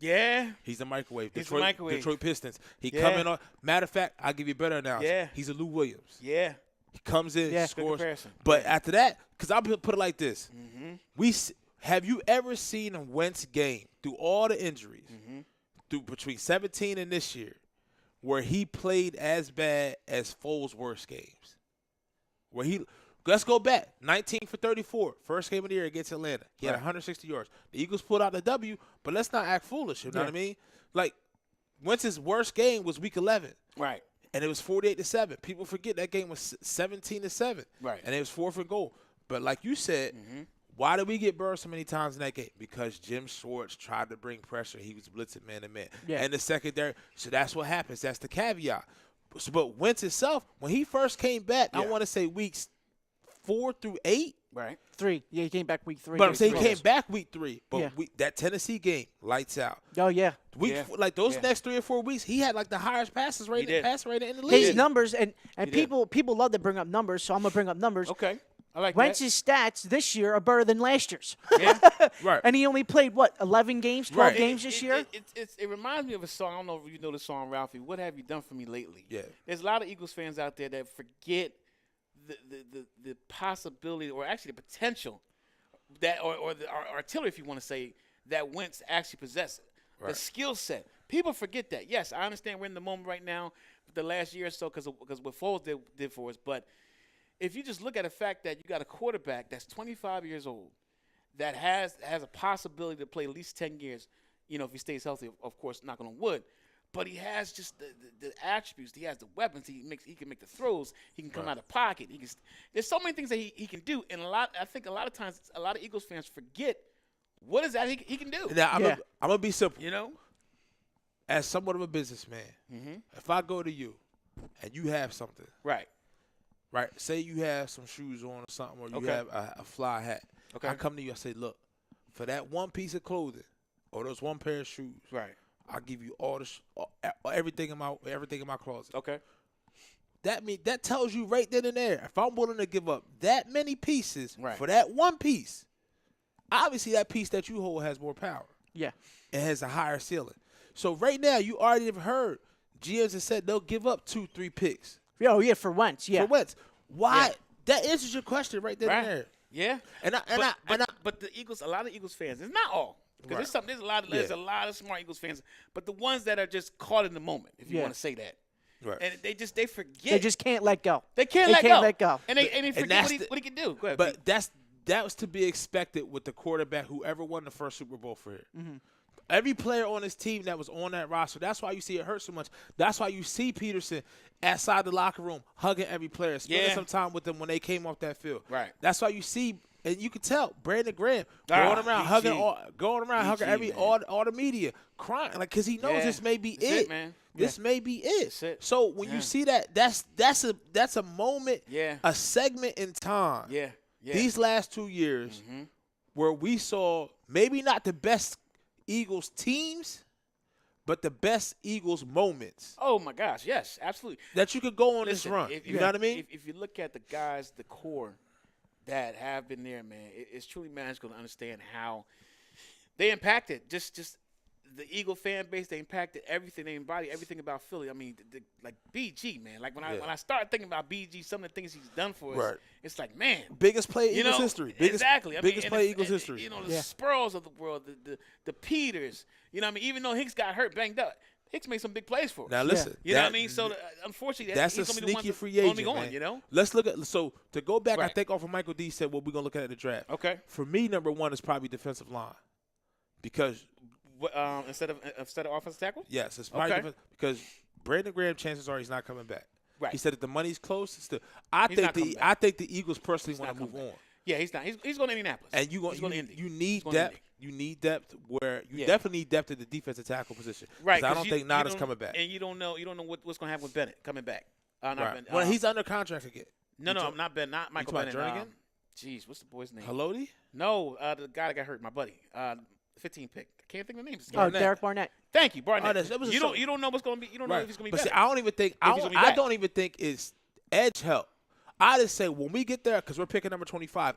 Yeah. He's the microwave. He's the microwave. Detroit Pistons. He come in on. Matter of fact, I'll give you a better analogy. Yeah. He's a Lou Williams. Yeah. He comes in, scores. But after that, because I'll put it like this. Have you ever seen a Wentz game through all the injuries, through between 17 and this year, where he played as bad as Foles' worst games? Let's go back. 19 for 34. First game of the year against Atlanta. He had 160 yards. The Eagles pulled out the W, but let's not act foolish. You know what I mean? Like, Wentz's worst game was Week 11. Right. And it was 48-7. People forget that game was 17-7. Right. And it was 4th and goal. But like you said, why did we get burned so many times in that game? Because Jim Schwartz tried to bring pressure. He was blitzing man-to-man. Yeah. And the secondary. So that's what happens. That's the caveat. But Wentz himself, when he first came back, I want to say weeks 4 through 8. Right. 3. Yeah, he came back week 3. But I'm saying he came back week 3. But that Tennessee game, lights out. Oh, yeah. Like those next 3 or 4 weeks, he had like the highest pass rate in the league. His numbers, and people love to bring up numbers, so I'm going to bring up numbers. Okay. I like Wentz's stats this year are better than last year's. Yeah. Right. And he only played, 11 games, 12 games this year? It reminds me of a song. I don't know if you know the song, Ralphie. What have you done for me lately? Yeah. There's a lot of Eagles fans out there that forget the possibility, or actually the potential, that or the artillery, if you want to say, that Wentz actually possesses. Right. The skill set. People forget that. Yes, I understand we're in the moment right now, the last year or so, because what Foles did for us. But if you just look at the fact that you got a quarterback that's 25 years old, that has a possibility to play at least 10 years, if he stays healthy, of course, knocking on wood. But he has just the attributes. He has the weapons. He can make the throws. He can come out of the pocket. There's so many things that he can do. And I think a lot of times a lot of Eagles fans forget what is that he can do. Now, I'm going to be simple. As somewhat of a businessman, if I go to you and you have something. Right. Say you have some shoes on or something, or you have a fly hat. Okay. I come to you, I say, look, for that one piece of clothing or those one pair of shoes. Right. I'll give you everything in my closet. Okay. That tells you right then and there, if I'm willing to give up that many pieces for that one piece, obviously that piece that you hold has more power. Yeah. It has a higher ceiling. So right now, you already have heard GMs have said they'll give up 2-3 picks. Oh, yeah, for Wentz, yeah. For Wentz. Why? Yeah. That answers your question right then and there. Yeah. But the Eagles, a lot of Eagles fans, it's not all. Because there's a lot of smart Eagles fans, but the ones that are just caught in the moment, if you want to say that, and they forget. They just can't let go. They can't let go. And they forget what he can do. Go ahead. But that was to be expected with the quarterback, whoever won the first Super Bowl for here. Every player on this team that was on that roster. That's why you see it hurt so much. That's why you see Peterson outside the locker room hugging every player, spending some time with them when they came off that field. Right. That's why you see, and you can tell Brandon Graham going around hugging every all the media, crying like because he knows this may be it, man. This may be it. That's it. So when you see that, that's a moment, a segment in time. Yeah. These last 2 years where we saw maybe not the best Eagles teams, but the best Eagles moments. Oh, my gosh, yes, absolutely. That you could go on this run. You know what I mean? If you look at the guys, the core that have been there, man, it's truly magical to understand how they impacted just the Eagle fan base. They impacted everything. They embody everything about Philly. I mean, like BG, man. Like when I start thinking about BG, some of the things he's done for us, it's like, man, biggest play in Eagles history. Exactly. Biggest play in Eagles history. You know, the Sproles of the world, the Peters. You know what I mean? Even though Hicks got hurt, banged up, Hicks made some big plays for us. Now listen, you know what I mean? So unfortunately, that's he's a gonna be the one sneaky free agent, only going, man. you know? Let's look at to go back. I Right. think off of Michael D said what we're gonna look at the draft. Okay. For me, number one is probably defensive line, because Instead of offensive tackle? yes, it's probably because Brandon Graham, chances are he's not coming back. Right. He said that the money's close. I He's not coming back. think the Eagles personally want to move on. Yeah, he's not. He's going to Indianapolis. And He's going to Indy. you need He's going to depth. Indy. You need depth where you definitely need depth at the defensive tackle position. Right. I don't think Nada's coming back. And you don't know what's going to happen with Bennett coming back. Not Right. Bennett. Well, he's under contract again. No, not Ben. Not Michael talking Bennett. Jernigan? Jeez, what's the boy's name? Haloti? No, the guy that got hurt, my buddy. 15 pick. I can't think of the name. Oh, Derek Barnett. Thank you, Barnett. that was you don't know what's going to be. You don't know Right. if he's going to But be see, better. I don't even think I don't even think it's edge help. I just say when we get there, because we're picking number 25.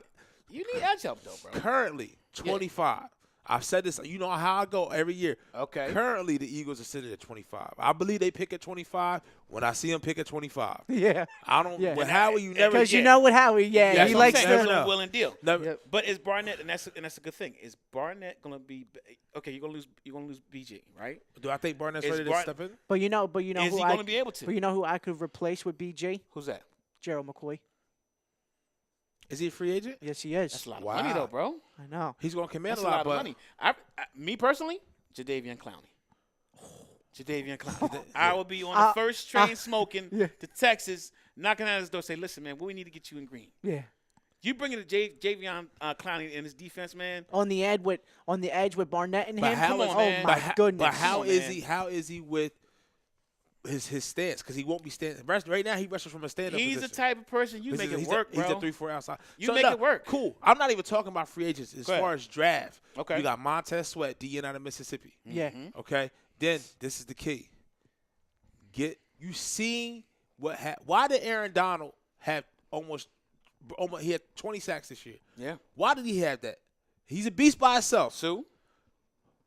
You need edge help though, bro. Currently 25. I've said this. You know how I go every year. Okay. Currently, the Eagles are sitting at 25. I believe they pick at 25 when I see them pick at 25. Yeah. I don't. Yeah. With Howie, you never. Because you know what Howie, he That's likes what I'm saying. to. It's a will and deal. Never, But is Barnett, and that's a good thing. Is Barnett gonna be okay? You're gonna lose BG, right? Do I think Barnett's Is ready to step in? But you know Is who he I gonna be able to? But you know who I could replace with BG? Who's that? Gerald McCoy. Is he a free agent? Yes, he is. That's a lot of money, though, bro. I know. He's going to command That's a lot, of but money. Me personally, Jadeveon Clowney. Jadeveon Clowney. I will be on the first train smoking to Texas, knocking on his door, say, "Listen, man, we need to get you in green." Yeah. You bring in Jadeveon Clowney in his defense, man. On the edge with Barnett and But him. how Come on, is- man. Oh my goodness. But how Come on, is man. he? How is he with his stance? Because he won't be standing. Right now, he wrestles from a stand-up He's position. the type of person you make it work, bro. He's a 3-4 outside. You make it work. Cool. I'm not even talking about free agents as Go ahead. far as draft. Okay. You got Montez Sweat, DN out of Mississippi. Yeah. Okay. Then this is the key. You seen what? Why did Aaron Donald have almost? He had 20 sacks this year. Yeah. Why did he have that? He's a beast by himself. Sue.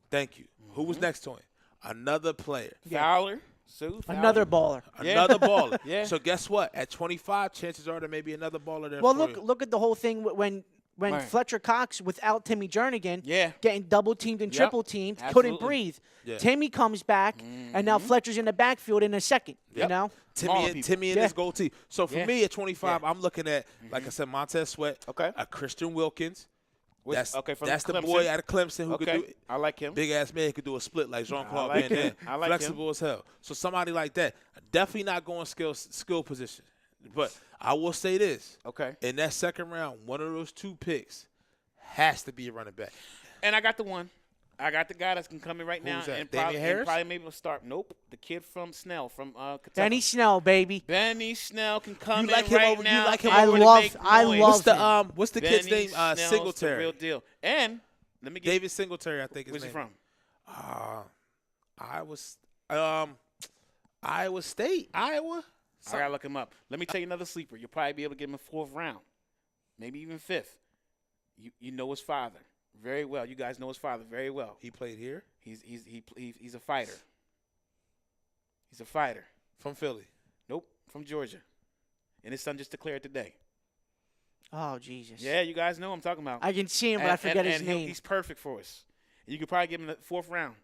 Thank you. Who was next to him? Another player. Fowler. Sue. Fowler. Another baller. Another baller. Yeah. So guess what? At 25, chances are there may be another baller there. Well, for you. look at the whole thing when Right. Fletcher Cox without Timmy Jernigan, Yeah. getting double teamed and Yep. triple teamed, Absolutely. couldn't breathe. Yeah. Timmy comes back, and now Fletcher's in the backfield in a second. You Yep. know, Smaller Timmy and Yeah. his goal team. So for Yeah. me at 25, I'm looking at, like I said, Montez Sweat, Okay. a Christian Wilkins. That's from the Clemson. boy out of Clemson who could do it. I like him. Big ass man could do a split like Jean-Claude I like Van him. Damme. I like Flexible as hell. So somebody like that, definitely not going skill position. But I will say this. Okay. In that second round, one of those two picks has to be a running back. And I got the one. I got the guy that's going to come in right now. Who's that? And Damian Harris? probably maybe will start. Nope. The kid from Snell, from Kentucky. Benny Snell, baby. Benny Snell can come You like in him right over- you now. like him and over- make I noise. love What's the kid's Benny name? Snell's the Singletary. real deal. And let me get David Singletary, I think his Where's he name. from? Iowa State. Iowa. I gotta look him up. Let me tell you another sleeper. You'll probably be able to get him in 4th round, maybe even 5th. You know his father very well. You guys know his father very well. He played here He's a fighter. He's a fighter. from Philly. Nope, from Georgia. And his son just declared today. Oh Jesus. Yeah, you guys know who I'm talking about. I can see him, but I forget his name. He's perfect for us. You could probably give him the 4th round.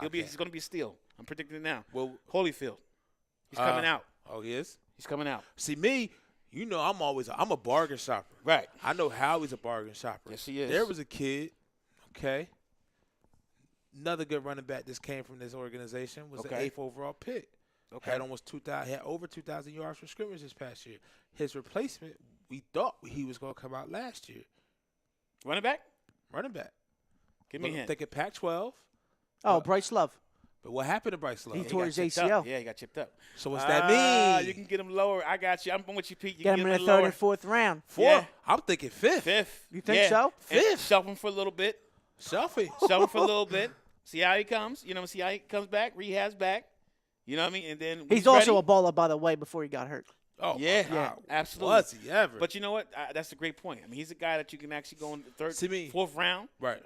Okay. He's going to be a steal. I'm predicting it now. Well, Holyfield. He's coming out. Oh, he is? He's coming out. See, me, you know I'm a bargain shopper. Right. I know Howie's a bargain shopper. Yes, he is. There was a kid, okay, Another good running back that came from this organization was the Okay. 8th overall pick. Okay. Had almost 2,000, had over 2,000 yards for scrimmage this past year. His replacement, we thought he was going to come out last year. Running back? Running back. Give me a hint. Thinking Pac-12. Oh, Bryce Love. But what happened to Bryce Love? He He tore got his chipped ACL. up. Yeah, he got chipped up. So what's that mean? You can get him lower. I got you. I'm with you, Pete. You Get can him get in the him third lower. and fourth round. Fourth? Yeah. I'm thinking fifth. Fifth. You think Yeah. so? And Fifth. Shelf him for a little bit. Selfie. Shelf him for a little bit. See how he comes. See how he comes back. Rehabs back. You know what I mean? And then when He's also ready, a baller, by the way, before he got hurt. Oh, Yeah, my God. absolutely. Was he ever? But you know what? That's a great point. I mean, he's a guy that you can actually go in the third, See me. fourth round. Right.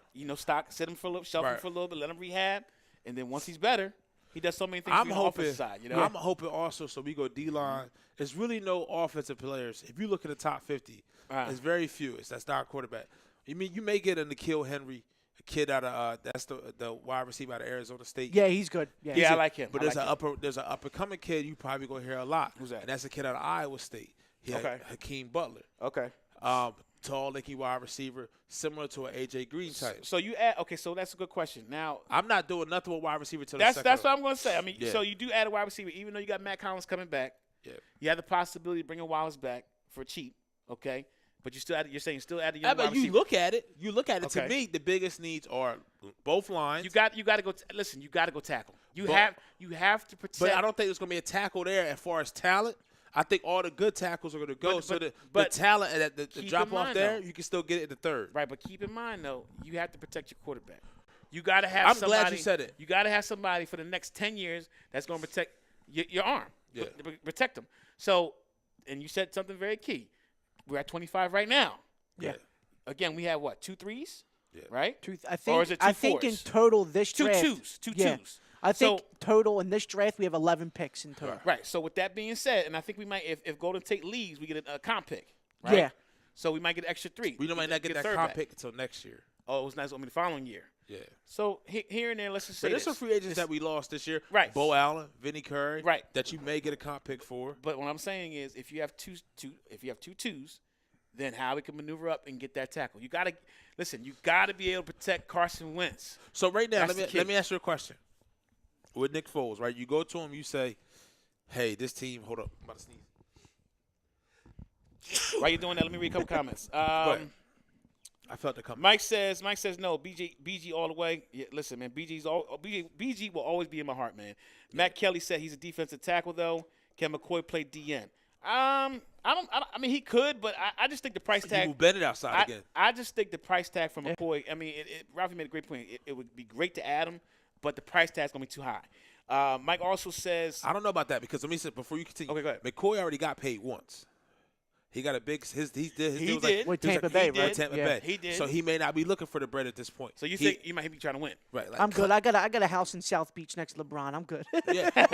Sit him for a little, shelf him Right. for a little bit, let him rehab, and then once he's better, he does so many things I'm on the hoping. offensive side. I'm hoping also. So we go D-line. There's really no offensive players. If you look at the top 50, there's very few. That's not a quarterback. You may get a N'Keal Henry, a kid out of that's the wide receiver out of Arizona State. Yeah, he's good. Yeah, Yeah, I like him. But I like him. there's an upper coming kid you probably gonna hear a lot. Who's that? And that's a kid out of Iowa State. Okay. Hakeem Butler. Okay. Tall, lanky wide receiver, similar to an AJ Green type. So you add. Okay, so that's a good question. Now I'm not doing nothing with wide receiver till that's the second. what I'm going to say. I mean, Yeah. so you do add a wide receiver, even though you got Matt Collins coming back. Yeah. You have the possibility of bringing Wallace back for cheap. Okay. But you're saying you still add a young Yeah, but wide you receiver. look at it. To Okay. me, the biggest needs are both lines. You got to go. Listen, you got to go tackle. You have to protect. But I don't think there's going to be a tackle there as far as talent. I think all the good tackles are going to go. The talent and the keep drop in off mind, there, though. you can still get it in the third. Right, but keep in mind though, you have to protect your quarterback. You got to have I'm somebody. glad you said it. You got to have somebody for the next 10 years that's going to protect your arm. Yeah. Protect them. So, and you said something very key. We're at 25 right now. Yeah. Again, we have what, 2 3s? Yeah. Right? I Or is it think. 2 I think in 4s? total this 2 draft. 2s. 2 yeah. 2s. I think So- total in this draft we have 11 picks in total. Right. So with that being said, and I think we might, if Golden Tate leaves, we get a comp pick. Right? Yeah. So we might get an extra 3. We might not get that third comp back. pick until next year. Oh, it was nice. I mean, the following year. Yeah. So here and there, let's just say But there's this. some free agents that we lost this year. Right. Bo Allen, Vinny Curry. Right. That you may get a comp pick for. But what I'm saying is, if you have two 2s, then how we can maneuver up and get that tackle. You got to listen. You got to be able to protect Carson Wentz. So right now, That's the key. let me ask you a question. With Nick Foles, right? You go to him, you say, "Hey, this team, hold up, I'm about to sneeze." While you doing that, let me read a couple comments. Go ahead. I felt it coming. Mike says no. BG all the way. Yeah, listen, man. BG will always be in my heart, man. Matt Kelly said he's a defensive tackle though. Can McCoy play DN? I mean, he could, but I just think the price tag. You will bet it outside again. I just think the price tag for McCoy. I mean, Ralphie made a great point. It would be great to add him, but the price tag's gonna be too high. Mike also says. I don't know about that because let me say before you continue. Okay, go ahead. McCoy already got paid once. He got a big. He did. He was did. Like, With he was Tampa like- Bay, he right? With Tampa Yeah. Bay. He did. So he may not be looking for the bread at this point. So you think you might be trying to win? Right? Like, I'm good. I got a house in South Beach next to LeBron. I'm good. Yeah, like,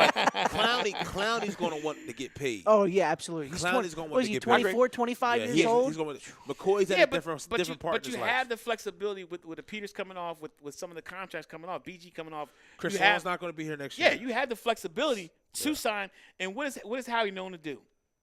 Clowney's going to want to get paid. Oh yeah, absolutely. He's Clowney's gonna want what is to he, get paid. 24, 25 Yeah, years he's old? going. McCoy's at a different part but in you his have life. the flexibility with the Peters coming off, with some of the contracts coming off, BG coming off. Chris you Long's have, not going to be here next yeah, year. you have the flexibility to sign. And what is Howie known to do?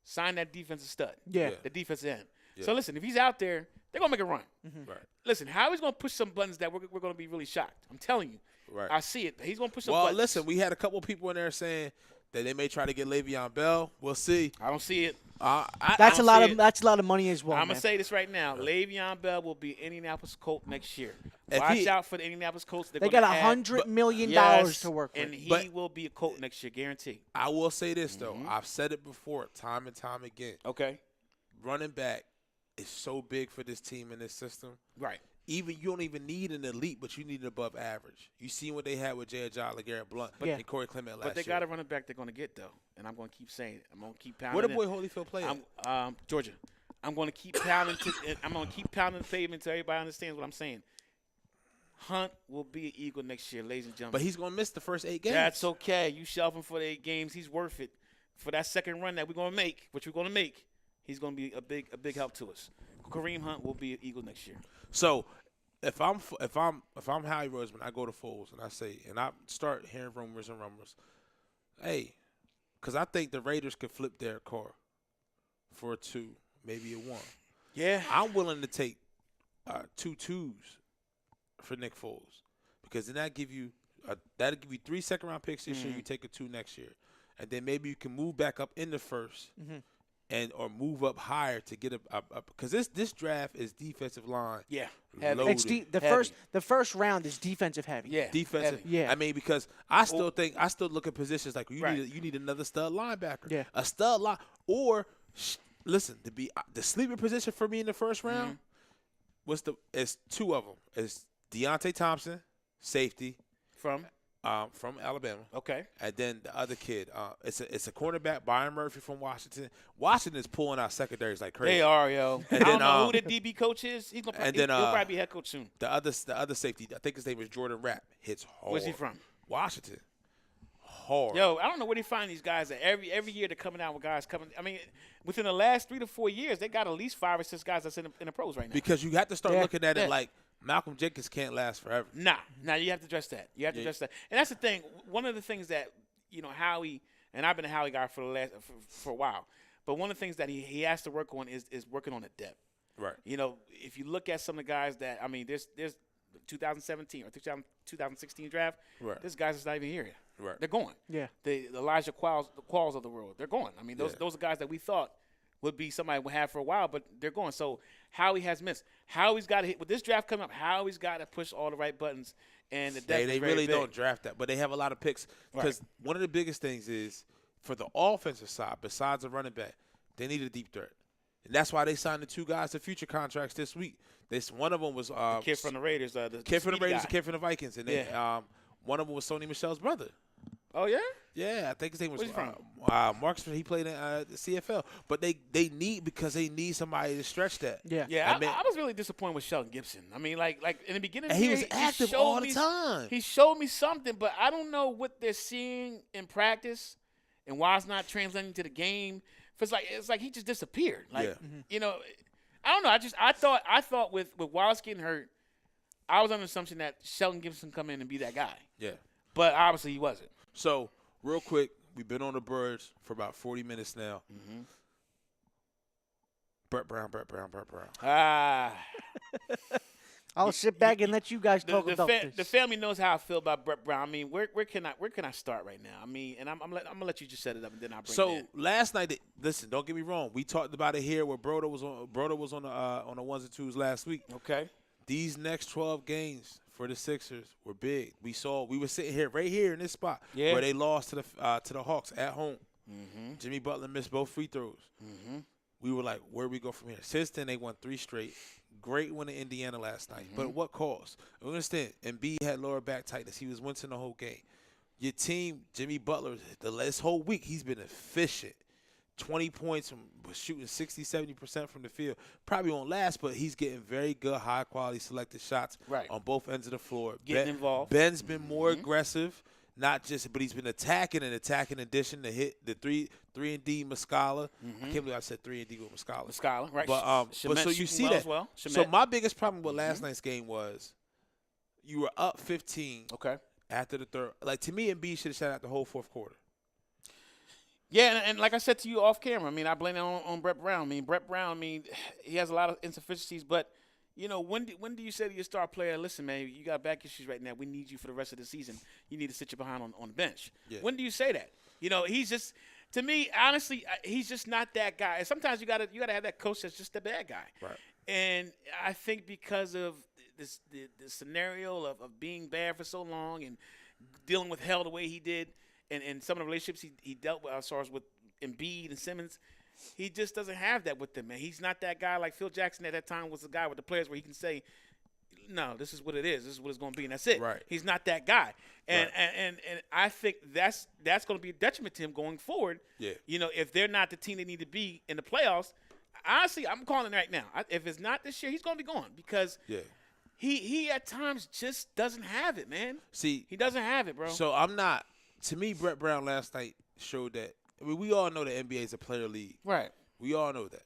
Sign that defensive stud. Yeah. The defensive end. Yeah. So listen, if he's out there, they're gonna make a run. Right. Listen, Howie's gonna push some buttons that we're gonna be really shocked. I'm telling you. Right. I see it. He's gonna push some Well, buttons. listen, we had a couple people in there saying that they may try to get Le'Veon Bell. We'll see. I don't see it. That's don't a lot see of it. that's a lot of money as well. I'm man. gonna say this right now. Le'Veon Bell will be Indianapolis Colt next year. If Watch he- out for the Indianapolis Colts. They got $100 million to work with. and he But- will be a Colt next year, guaranteed. I will say this though. I've said it before, time and time again. Okay. Running back is so big for this team and this system. Right. Even you don't even need an elite, but you need an above average. You see what they had with Jay Ajay, LeGarrette Blunt, Yeah. and Corey Clement last But they year. got a running back they're going to get, though. And I'm going to keep saying it. I'm going to keep pounding Where the it. boy Holyfield play at? Georgia. I'm going to keep pounding I'm going to keep pounding the pavement until everybody understands what I'm saying. Hunt will be an Eagle next year, ladies and gentlemen. But he's going to miss the first 8 games. That's okay. You shelf him for the 8 games. He's worth it. For that second run that we're going to make, which we're going to make, he's going to be a big help to us. Kareem Hunt will be an Eagle next year. So if I'm Howie Roseman, I go to Foles and I say, and I start hearing rumors. Hey, because I think the Raiders could flip their car for a 2, maybe a 1. Yeah. I'm willing to take 2 2s for Nick Foles. because then that'll give you 3 second-round picks this year. You take a 2 next year, and then maybe you can move back up in the first, or move up higher to get because this draft is defensive line. Yeah, loaded. It's the first round is defensive heavy. Yeah, Defensive. heavy. Yeah. I mean, because I still look at positions like you need another stud linebacker. Yeah. A stud line or listen, to be the sleeper position for me in the first round is 2 of them. It's Deontay Thompson, safety from Alabama. Okay. And then the other kid, it's a cornerback, Byron Murphy from Washington. Washington is pulling out secondaries like crazy. They are, yo. And I don't then, know who the DB coach is. He'll probably be head coach soon. The other safety, I think his name is Jordan Rapp, hits hard. Where's he from? Washington. Hard. Yo, I don't know where they find these guys. Every year they're coming out with guys coming. I mean, within the last 3 to 4 years, they got at least 5 or 6 guys that's in the pros right now. Because you have to start looking at it like Malcolm Jenkins can't last forever. Nah, you have to address that. You have to address that. And that's the thing. One of the things that, Howie, and I've been a Howie guy for a while, but one of the things that he has to work on is working on the depth. Right. If you look at some of the guys that, I mean, there's 2017 or 2016 draft, this guy's just not even here yet. Right. They're going. Yeah. The Elijah Qualls of the world, they're going. I mean, those are guys that we thought would be somebody we have for a while, but they're going. So Howie has missed. Howie's got to hit with this draft coming up. Howie's got to push all the right buttons, and the depth They is really very don't draft that, but they have a lot of picks because one of the biggest things is for the offensive side, besides a running back, they need a deep threat, and that's why they signed the 2 guys to future contracts this week. One of them was the kid from the Raiders, the kid from the Raiders, guy. the kid from the Vikings, and then one of them was Sony Michel's brother. Oh yeah. Yeah, I think his name was Where's he from? Marks. He played in the CFL, but they need somebody to stretch that. Yeah. I was really disappointed with Sheldon Gibson. I mean, like in the beginning, and he was active all the time. He showed me something, but I don't know what they're seeing in practice and why it's not translating to the game. It's like he just disappeared. Like I don't know. I thought with Wallace getting hurt, I was under the assumption that Sheldon Gibson come in and be that guy. Yeah. But obviously he wasn't. So, real quick, we've been on the Birds for about 40 minutes now. Brett Brown. I'll sit back and let you guys talk about this. The family knows how I feel about Brett Brown. I mean, where can I start right now? I mean, and I'm gonna let you just set it up, and then I'll bring it in. So last night, listen, don't get me wrong. We talked about it here where Broder was on the ones and twos last week. Okay. These next 12 games for the Sixers were big. We were sitting here right here in this spot where they lost to the Hawks at home. Jimmy Butler missed both free throws. We were like, where do we go from here? Since then, they won 3 straight. Great win in Indiana last night. But what caused? I understand. Embiid had lower back tightness. He was wincing the whole game. Your team, Jimmy Butler, this whole week, he's been efficient. 20 points from shooting 60, 70% from the field. Probably won't last, but he's getting very good, high-quality selected shots on both ends of the floor. Getting involved. Ben's been more aggressive, but he's been attacking in addition to hit the 3-and-D Muscala. I can't believe I said 3-and-D with Muscala. Muscala, right. But so you see that. Well. So my biggest problem with last night's game was you were up 15 after the third. Like, to me, Embiid should have sat out the whole fourth quarter. Yeah, and like I said to you off camera, I mean, I blame it on Brett Brown. I mean, Brett Brown, he has a lot of insufficiencies, but, when do you say to your star player, listen, man, you got back issues right now. We need you for the rest of the season. You need to sit you behind on the bench. Yeah. When do you say that? He's just, to me, honestly, he's just not that guy. And sometimes you gotta have that coach that's just the bad guy. Right. And I think because of the scenario of being bad for so long and dealing with hell the way he did, and some of the relationships he dealt with, as far as with Embiid and Simmons, he just doesn't have that with them, man. He's not that guy like Phil Jackson at that time was the guy with the players where he can say, no, this is what it is. This is what it's going to be, and that's it. Right. He's not that guy. And I think that's going to be a detriment to him going forward. Yeah. If they're not the team they need to be in the playoffs, honestly, I'm calling it right now. If it's not this year, he's going to be gone because he at times just doesn't have it, man. See, he doesn't have it, bro. So I'm not – to me, Brett Brown last night showed that – I mean, we all know the NBA is a player league. Right. We all know that.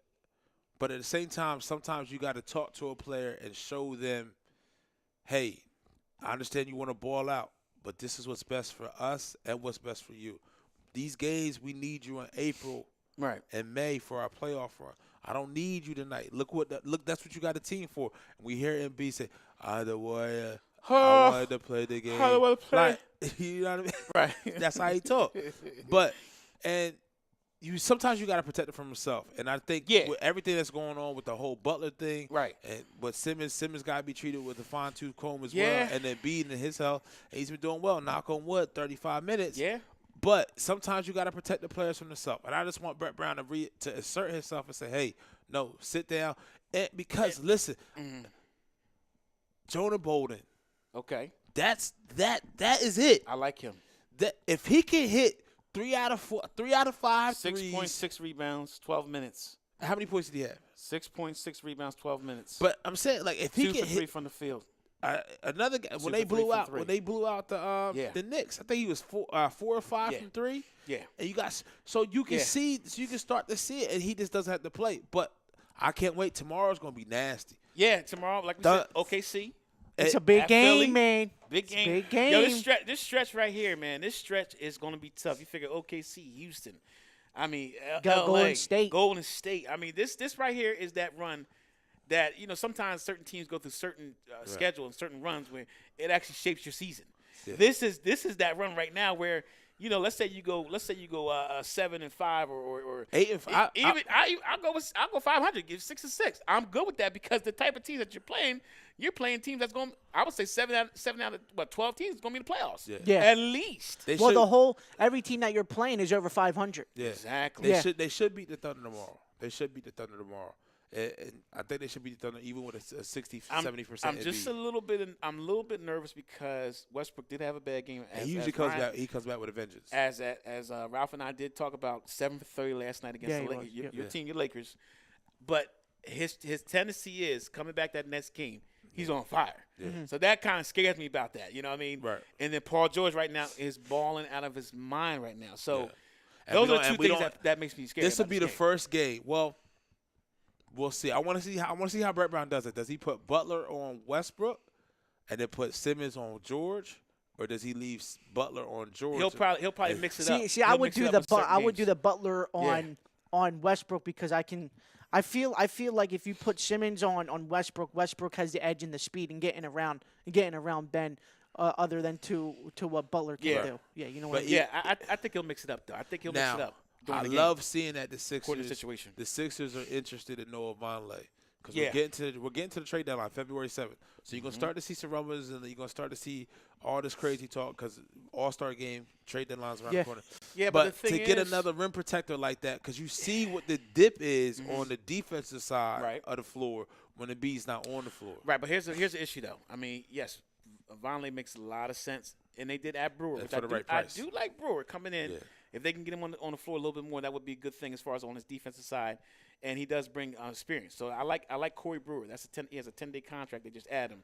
But at the same time, sometimes you got to talk to a player and show them, hey, I understand you want to ball out, but this is what's best for us and what's best for you. These games, we need you in April and May for our playoff run. I don't need you tonight. Look, that's what you got a team for. And we hear MB say, the Warrior. I wanted to play the game. How do I want to play? Like, you know what I mean? Right. That's how he talk. But sometimes you got to protect it from himself. And I think with everything that's going on with the whole Butler thing, Right. and what Simmons got to be treated with a fine-tooth comb as well, and then being in his health, and he's been doing well. Knock on wood, 35 minutes. Yeah. But sometimes you got to protect the players from themselves. And I just want Brett Brown to assert himself and say, hey, no, sit down. And because, listen, Jonah Bolden. Okay. That is it. I like him. That if he can hit 3 out of 5 threes. 6.6 rebounds, 12 minutes. How many points did he have? 6.6 rebounds, 12 minutes. But I'm saying, like, if he 2 can for 3 hit from the field. another guy when they blew out the Knicks, I think he was 4 or 5 from 3. Yeah. And you got you can see, so you can start to see it, and he just doesn't have to play. But I can't wait. Tomorrow's gonna be nasty. Yeah, tomorrow, like we said, OKC. It's a big game, Philly. man. Big It's a game. big game. Yo, this stretch right here, man. This stretch is going to be tough. You figure OKC, Houston. I mean, Got LA, Golden State. I mean, this right here is that run that, sometimes certain teams go through certain schedule and certain runs where it actually shapes your season. Yeah. This is that run right now where, let's say you go 7-5 or 8-5. I'll go 500, give 6-6. I'm good with that because the type of teams that you're playing teams that's going. I would say 7 out of 12 teams is going to be in the playoffs. Yeah. At least. Every team that you're playing is over 500. Yeah. Exactly. They should beat the Thunder tomorrow. And I think they should beat the Thunder even with a 60-70%. I'm just a little bit nervous because Westbrook did have a bad game. He usually comes back with a vengeance. As Ralph and I did talk about 7 for 30 last night against your team, your Lakers. But his tendency is coming back that next game, he's on fire. Yeah. So that kind of scares me about that. You know what I mean? Right. And then Paul George right now is balling out of his mind right now. So those are 2 things that makes me scared. This will be the first game. Well, we'll see. I want to see how Brett Brown does it. Does he put Butler on Westbrook and then put Simmons on George, or does he leave Butler on George? He'll probably mix it up. See, I would do the Butler on Westbrook because I feel like if you put Simmons on Westbrook has the edge and the speed and getting around Ben. Other than to what Butler can do. Yeah, you know what I mean? Yeah, I think he'll mix it up, though. I think he'll mix it up. I love seeing that the Sixers situation. The Sixers are interested in Noah Vonleh because we're getting to the trade deadline February 7th. So you're gonna start to see some rumors and you're gonna start to see all this crazy talk because All-Star game trade deadline's around the corner. Yeah, but the thing get another rim protector like that because you see what the dip is on the defensive side of the floor when the B's not on the floor. Right, but here's the issue though. I mean, yes, Vonleh makes a lot of sense, and they did add Brewer, which I do like Brewer coming in. Yeah. If they can get him on the floor a little bit more, that would be a good thing as far as on his defensive side. And he does bring experience. So I like Corey Brewer. He has a 10-day contract. They just add him.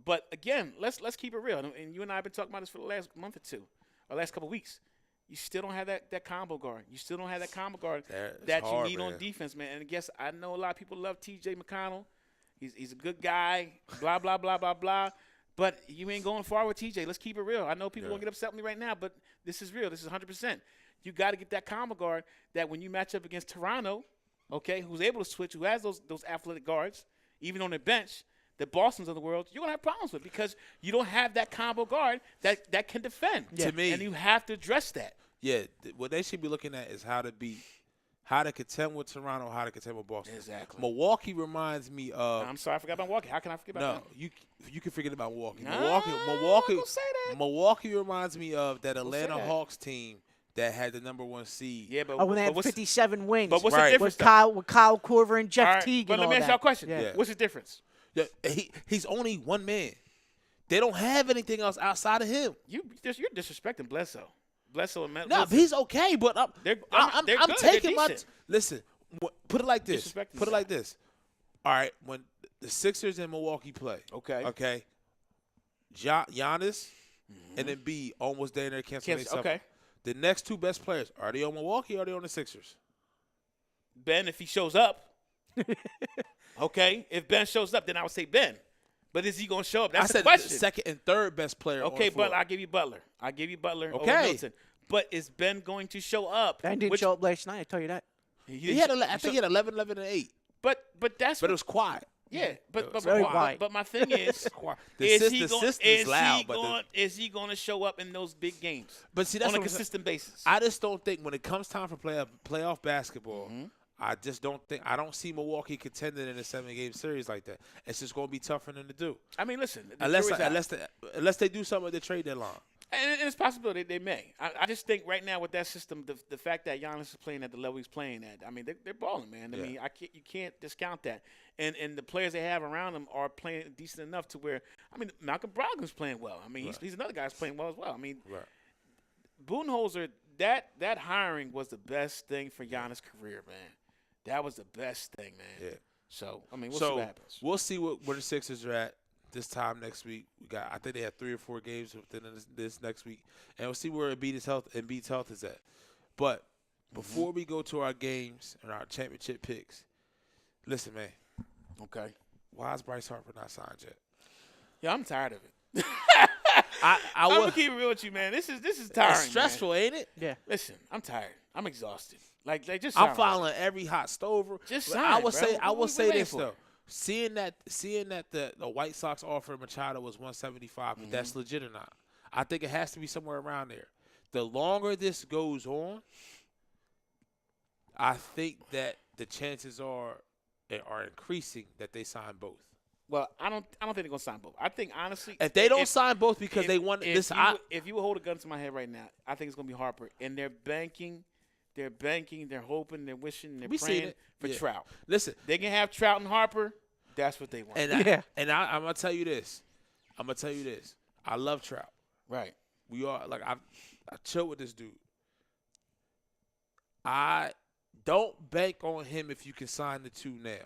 But again, let's keep it real. And you and I have been talking about this for the last month or two, or last couple of weeks. You still don't have that combo guard. You still don't have that combo guard that you need on defense, man. And I guess I know a lot of people love T.J. McConnell. He's a good guy. Blah blah blah blah blah. But you ain't going far with TJ. Let's keep it real. I know people won't get upset with me right now, but this is real. This is 100%. You got to get that combo guard that when you match up against Toronto, okay, who's able to switch, who has those athletic guards, even on their bench, the Bostons of the world, you're going to have problems with because you don't have that combo guard that can defend. Yeah. To me. And you have to address that. Yeah, what they should be looking at is how to contend with Toronto, how to contend with Boston. Exactly. Milwaukee reminds me of. I'm sorry, I forgot about Milwaukee. How can I forget about that? No, you can forget about Milwaukee. Milwaukee. Milwaukee reminds me of that Atlanta Hawks team that had the #1 seed. Yeah, but when they had 57 wins. But what's the difference? With Kyle Korver and Jeff Teague. But let me ask y'all a question. Yeah. What's the difference? Yeah, he's only one man. They don't have anything else outside of him. You're disrespecting Bledsoe. Bledsoe and No, he's okay, but I'm good. taking They're my. decent. Listen, put it like this. All right, when the Sixers and Milwaukee play, okay, Giannis and then B almost there in their cancellation. Okay. The next 2 best players, are they on Milwaukee or are they on the Sixers? Ben, if he shows up. Okay. If Ben shows up, then I would say Ben. But is he going to show up? That's the question. The second and third best player. Okay, on the floor. but I'll give you Butler. Over Milton. But is Ben going to show up? Ben didn't show up last night. I tell you that. I think he had 11, 11, and 8. But it was quiet. Yeah, but Very quiet. But my thing is, The system's loud, is he going to show up in those big games? But see, that's on a what I'm saying. consistent basis. I just don't think when it comes time for playoff basketball, I just don't think I don't see Milwaukee contending in a 7-game series like that. It's just going to be tough for them to do. I mean, listen, unless they do something at the trade deadline. And it's possible they may. I just think right now with that system, the fact that Giannis is playing at the level he's playing at, I mean, they're balling, man. I mean, you can't discount that. And the players they have around them are playing decent enough to where, I mean, Malcolm Brogdon's playing well. I mean, he's another guy who's playing well as well. I mean, Budenholzer, that hiring was the best thing for Giannis' career, man. That was the best thing, man. Yeah. So, I mean, we'll see what happens. We'll see where the Sixers are at this time next week. I think they have 3 or 4 games within this next week, and we'll see where Embiid's health is at. But before we go to our games and our championship picks, listen, man. Okay. Why is Bryce Harper not signed yet? Yeah, I'm tired of it. I'm gonna keep it real with you, man. This is tiring. It's stressful, man. ain't it? Yeah. Listen, I'm tired. I'm exhausted. Like they just. I'm following every hot stove. Just sign, I will bro. say this though. Seeing that the White Sox offer Machado was 175, but that's legit or not? I think it has to be somewhere around there. The longer this goes on, I think that the chances are increasing that they sign both. Well, I don't think they're gonna sign both. I think honestly, if they don't sign both because they want this, if you would hold a gun to my head right now, I think it's gonna be Harper, and they're banking, they're hoping, they're wishing, they're praying for Trout. Listen, they can have Trout and Harper. That's what they want. And I'm gonna tell you this. I love Trout. Right. We are like I chill with this dude. I don't bank on him if you can sign the 2 now.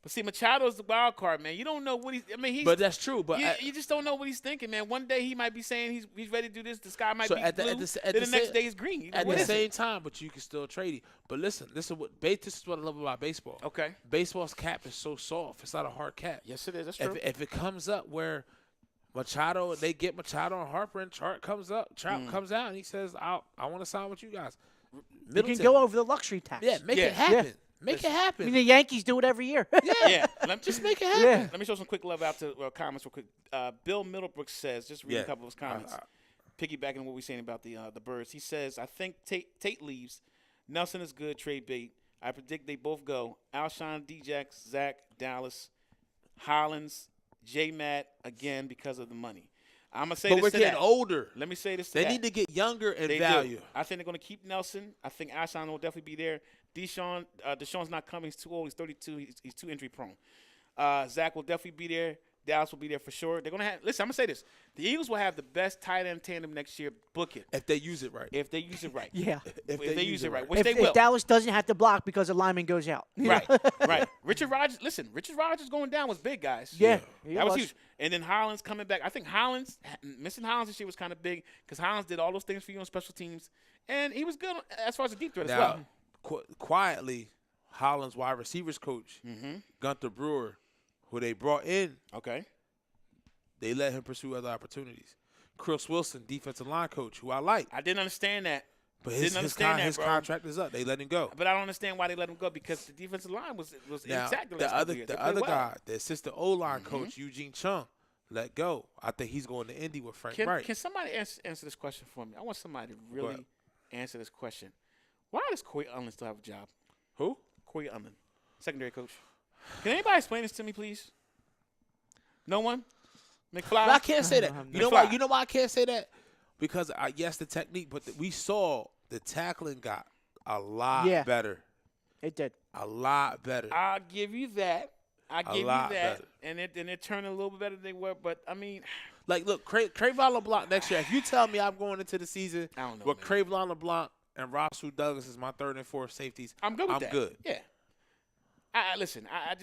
But see, Machado's the wild card, man. You don't know what he's. I mean, but that's true. But you just don't know what he's thinking, man. One day he might be saying he's ready to do this. The sky might be blue. Then the next day he's green. You know, at the same time, but you can still trade him. But listen, this is what I love about baseball. Okay. Baseball's cap is so soft. It's not a hard cap. Yes, it is. That's true. If it comes up where they get Machado and Harper, and Trout comes out, and he says, "I want to sign with you guys." You can go over the luxury tax. Yeah, make it happen. Yeah. Make it happen. I mean, the Yankees do it every year. Yeah. Just make it happen. Yeah. Let me show some quick love out to comments real quick. Bill Middlebrook says, just read a couple of his comments, piggybacking on what we're saying about the Birds. He says, I think Tate leaves. Nelson is good, trade bait. I predict they both go. Alshon, Djax, Zach, Dallas, Hollins, J-Matt, again because of the money. I'm going to say but this we're to getting that. older. Let me say this to They that. need to get younger in They value. do. I think they're going to keep Nelson. I think Alshon will definitely be there. Deshaun's not coming. He's too old. He's 32. He's too injury prone. Zach will definitely be there. Dallas will be there for sure. They're going to have – listen, I'm going to say this. The Eagles will have the best tight end tandem next year. Book it. If they use it right. Yeah. If they use it right. Which they will. If Dallas doesn't have to block because the lineman goes out. Right. Richard Rodgers going down was big, guys. Yeah. That was huge. And then Hollins coming back. I think missing Hollins this year was kind of big because Hollins did all those things for you on special teams. And he was good as far as a deep threat as well. Quietly, Hollins wide receivers coach, Gunther Brewer, who they brought in, they let him pursue other opportunities. Chris Wilson, defensive line coach, who I like. I didn't understand that. But his contract is up. They let him go. But I don't understand why they let him go because the defensive line was now, intact. The other guy, the assistant O-line coach, Eugene Chung, let go. I think he's going to Indy with Frank Wright. Can somebody answer this question for me? I want somebody to really answer this question. Why does Corey Unlin still have a job? Who? Corey Unlin, secondary coach. Can anybody explain this to me, please? No one? McFly? But I can't say that. You know why I can't say that? Because, yes, the technique, but we saw the tackling got a lot better. It did. A lot better. I'll give you that. Better. And they're turning a little bit better than they were. But, I mean. Like, look, Crayvon LeBlanc next year. If you tell me I'm going into the season with Crayvon LeBlanc and Rasul Douglas is my 3rd and 4th safeties, I'm good with that. I'm good. Yeah. Listen, I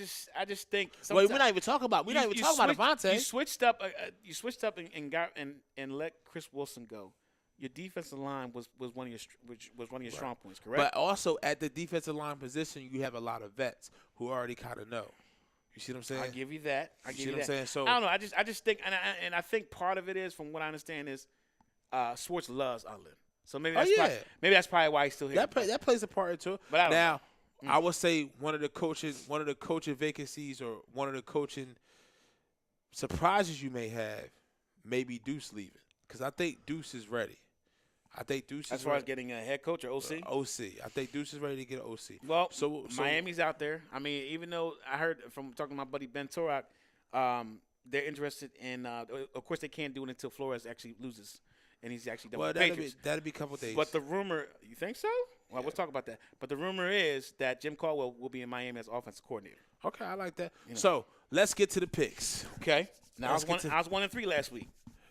just think. Wait, we're not even talking about. Devontae. You switched up. And let Chris Wilson go. Your defensive line was one of your strong points, correct? But also at the defensive line position, you have a lot of vets who already kind of know. You see what I'm saying? I give you that. See what I'm saying? So I don't know. I just think, and I think part of it is, from what I understand, is Schwartz loves Unlin. So maybe that's probably why he's still here. That plays a part into it. But I don't know. I would say one of the coaching vacancies or one of the coaching surprises you may have, maybe Deuce leaving, because I think Deuce is ready. I think Deuce as is far ready. as getting a head coach or OC. OC. I think Deuce is ready to get an OC. Well, so Miami's out there. I mean, even though I heard from talking to my buddy Ben Torak, they're interested in. Of course, they can't do it until Flores actually loses, and he's actually done with the Patriots. That'll be a couple days. But the rumor, you think so? Well, we'll talk about that. But the rumor is that Jim Caldwell will be in Miami as offensive coordinator. Okay, I like that. You know. So let's get to the picks. Okay. Now I was 1-3 last week.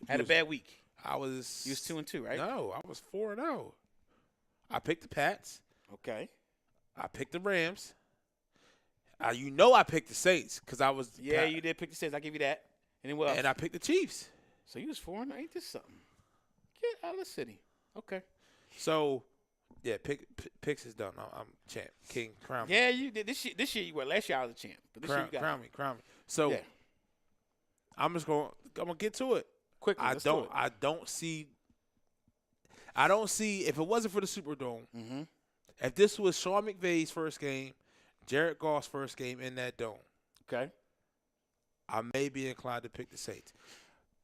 Had a bad week. You was 2-2, right? No, I was 4-0. I picked the Pats. Okay. I picked the Rams. I picked the Saints because I was. Yeah, you did pick the Saints. I give you that. And then what else? And I picked the Chiefs. So you was 4-0. Ain't this something? Get out of the city. Okay. So, yeah, picks is done. I'm champ, king, crown me. Yeah, you did this year. You were last year. I was a champ. But this year you got crown me. So, yeah. I'm gonna get to it. Quickly, I don't see if it wasn't for the Superdome, if this was Sean McVay's first game, Jared Goff's first game in that dome, okay, I may be inclined to pick the Saints.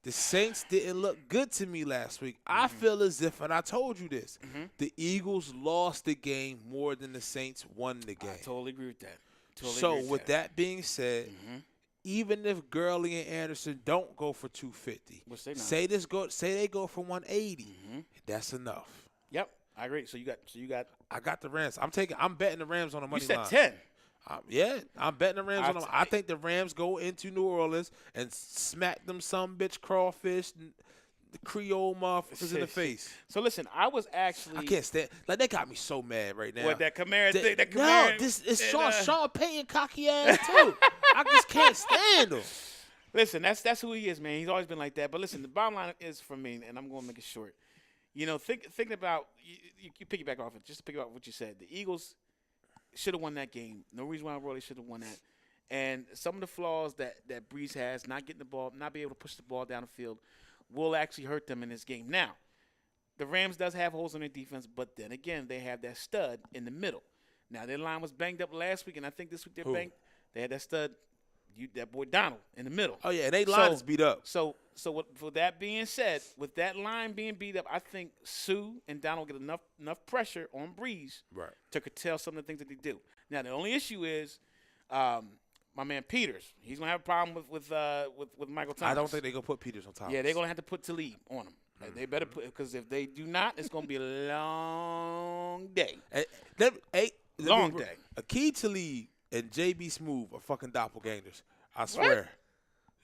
The Saints didn't look good to me last week. I feel as if, and I told you this, the Eagles lost the game more than the Saints won the game. I totally agree with that. With that being said, even if Gurley and Anderson don't go for 250, say they go for 180, that's enough. Yep, I agree. So you got. I got the Rams. I'm betting the Rams on the money line. You said 10. I'm betting the Rams on them. I think the Rams go into New Orleans and smack them some bitch crawfish, the Creole motherfuckers in the face. So listen, I was actually. I can't stand. Like, they got me so mad right now. What, that Kamara thing? That No, Kamara, this is Sean Payton cocky ass too. I just can't stand him. Listen, that's who he is, man. He's always been like that. But listen, the bottom line is for me, and I'm going to make it short. You know, thinking about you piggyback off it. Just to piggyback off what you said, the Eagles should have won that game. No reason why they should have won that. And some of the flaws that Brees has, not getting the ball, not being able to push the ball down the field, will actually hurt them in this game. Now, the Rams does have holes in their defense, but then again, they have that stud in the middle. Now, their line was banged up last week, and I think this week they're banged. They had that stud, that boy Donald, in the middle. Oh, yeah, and they line is beat up. So with that being said, with that line being beat up, I think Sue and Donald get enough pressure on Brees to curtail some of the things that they do. Now, the only issue is my man Peters. He's going to have a problem with Michael Thomas. I don't think they're going to put Peters on top. Yeah, they're going to have to put Talib on him. They better put, because if they do not, it's going to be a long day. Long day. Akeem Talib and JB Smooth are fucking doppelgangers. I swear. What?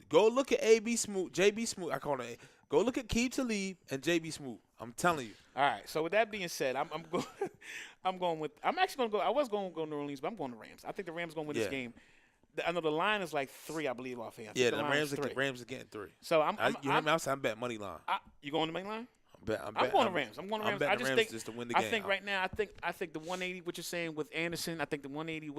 Go look at JB Smooth. I call it. Go look at Akeem Talib and JB Smooth. I'm telling you. All right. So with that being said, I'm going. I'm actually going to go. I was going to go to New Orleans, but I'm going to Rams. I think the Rams going to win this game. I know the line is like 3, I believe, offhand. Yeah, the Rams are getting 3. So I'm betting money line. You going to money line? I'm going to Rams. I'm going to Rams. I just think just to win the game. I think right now, I think the 180, what you're saying with Anderson, I think the 180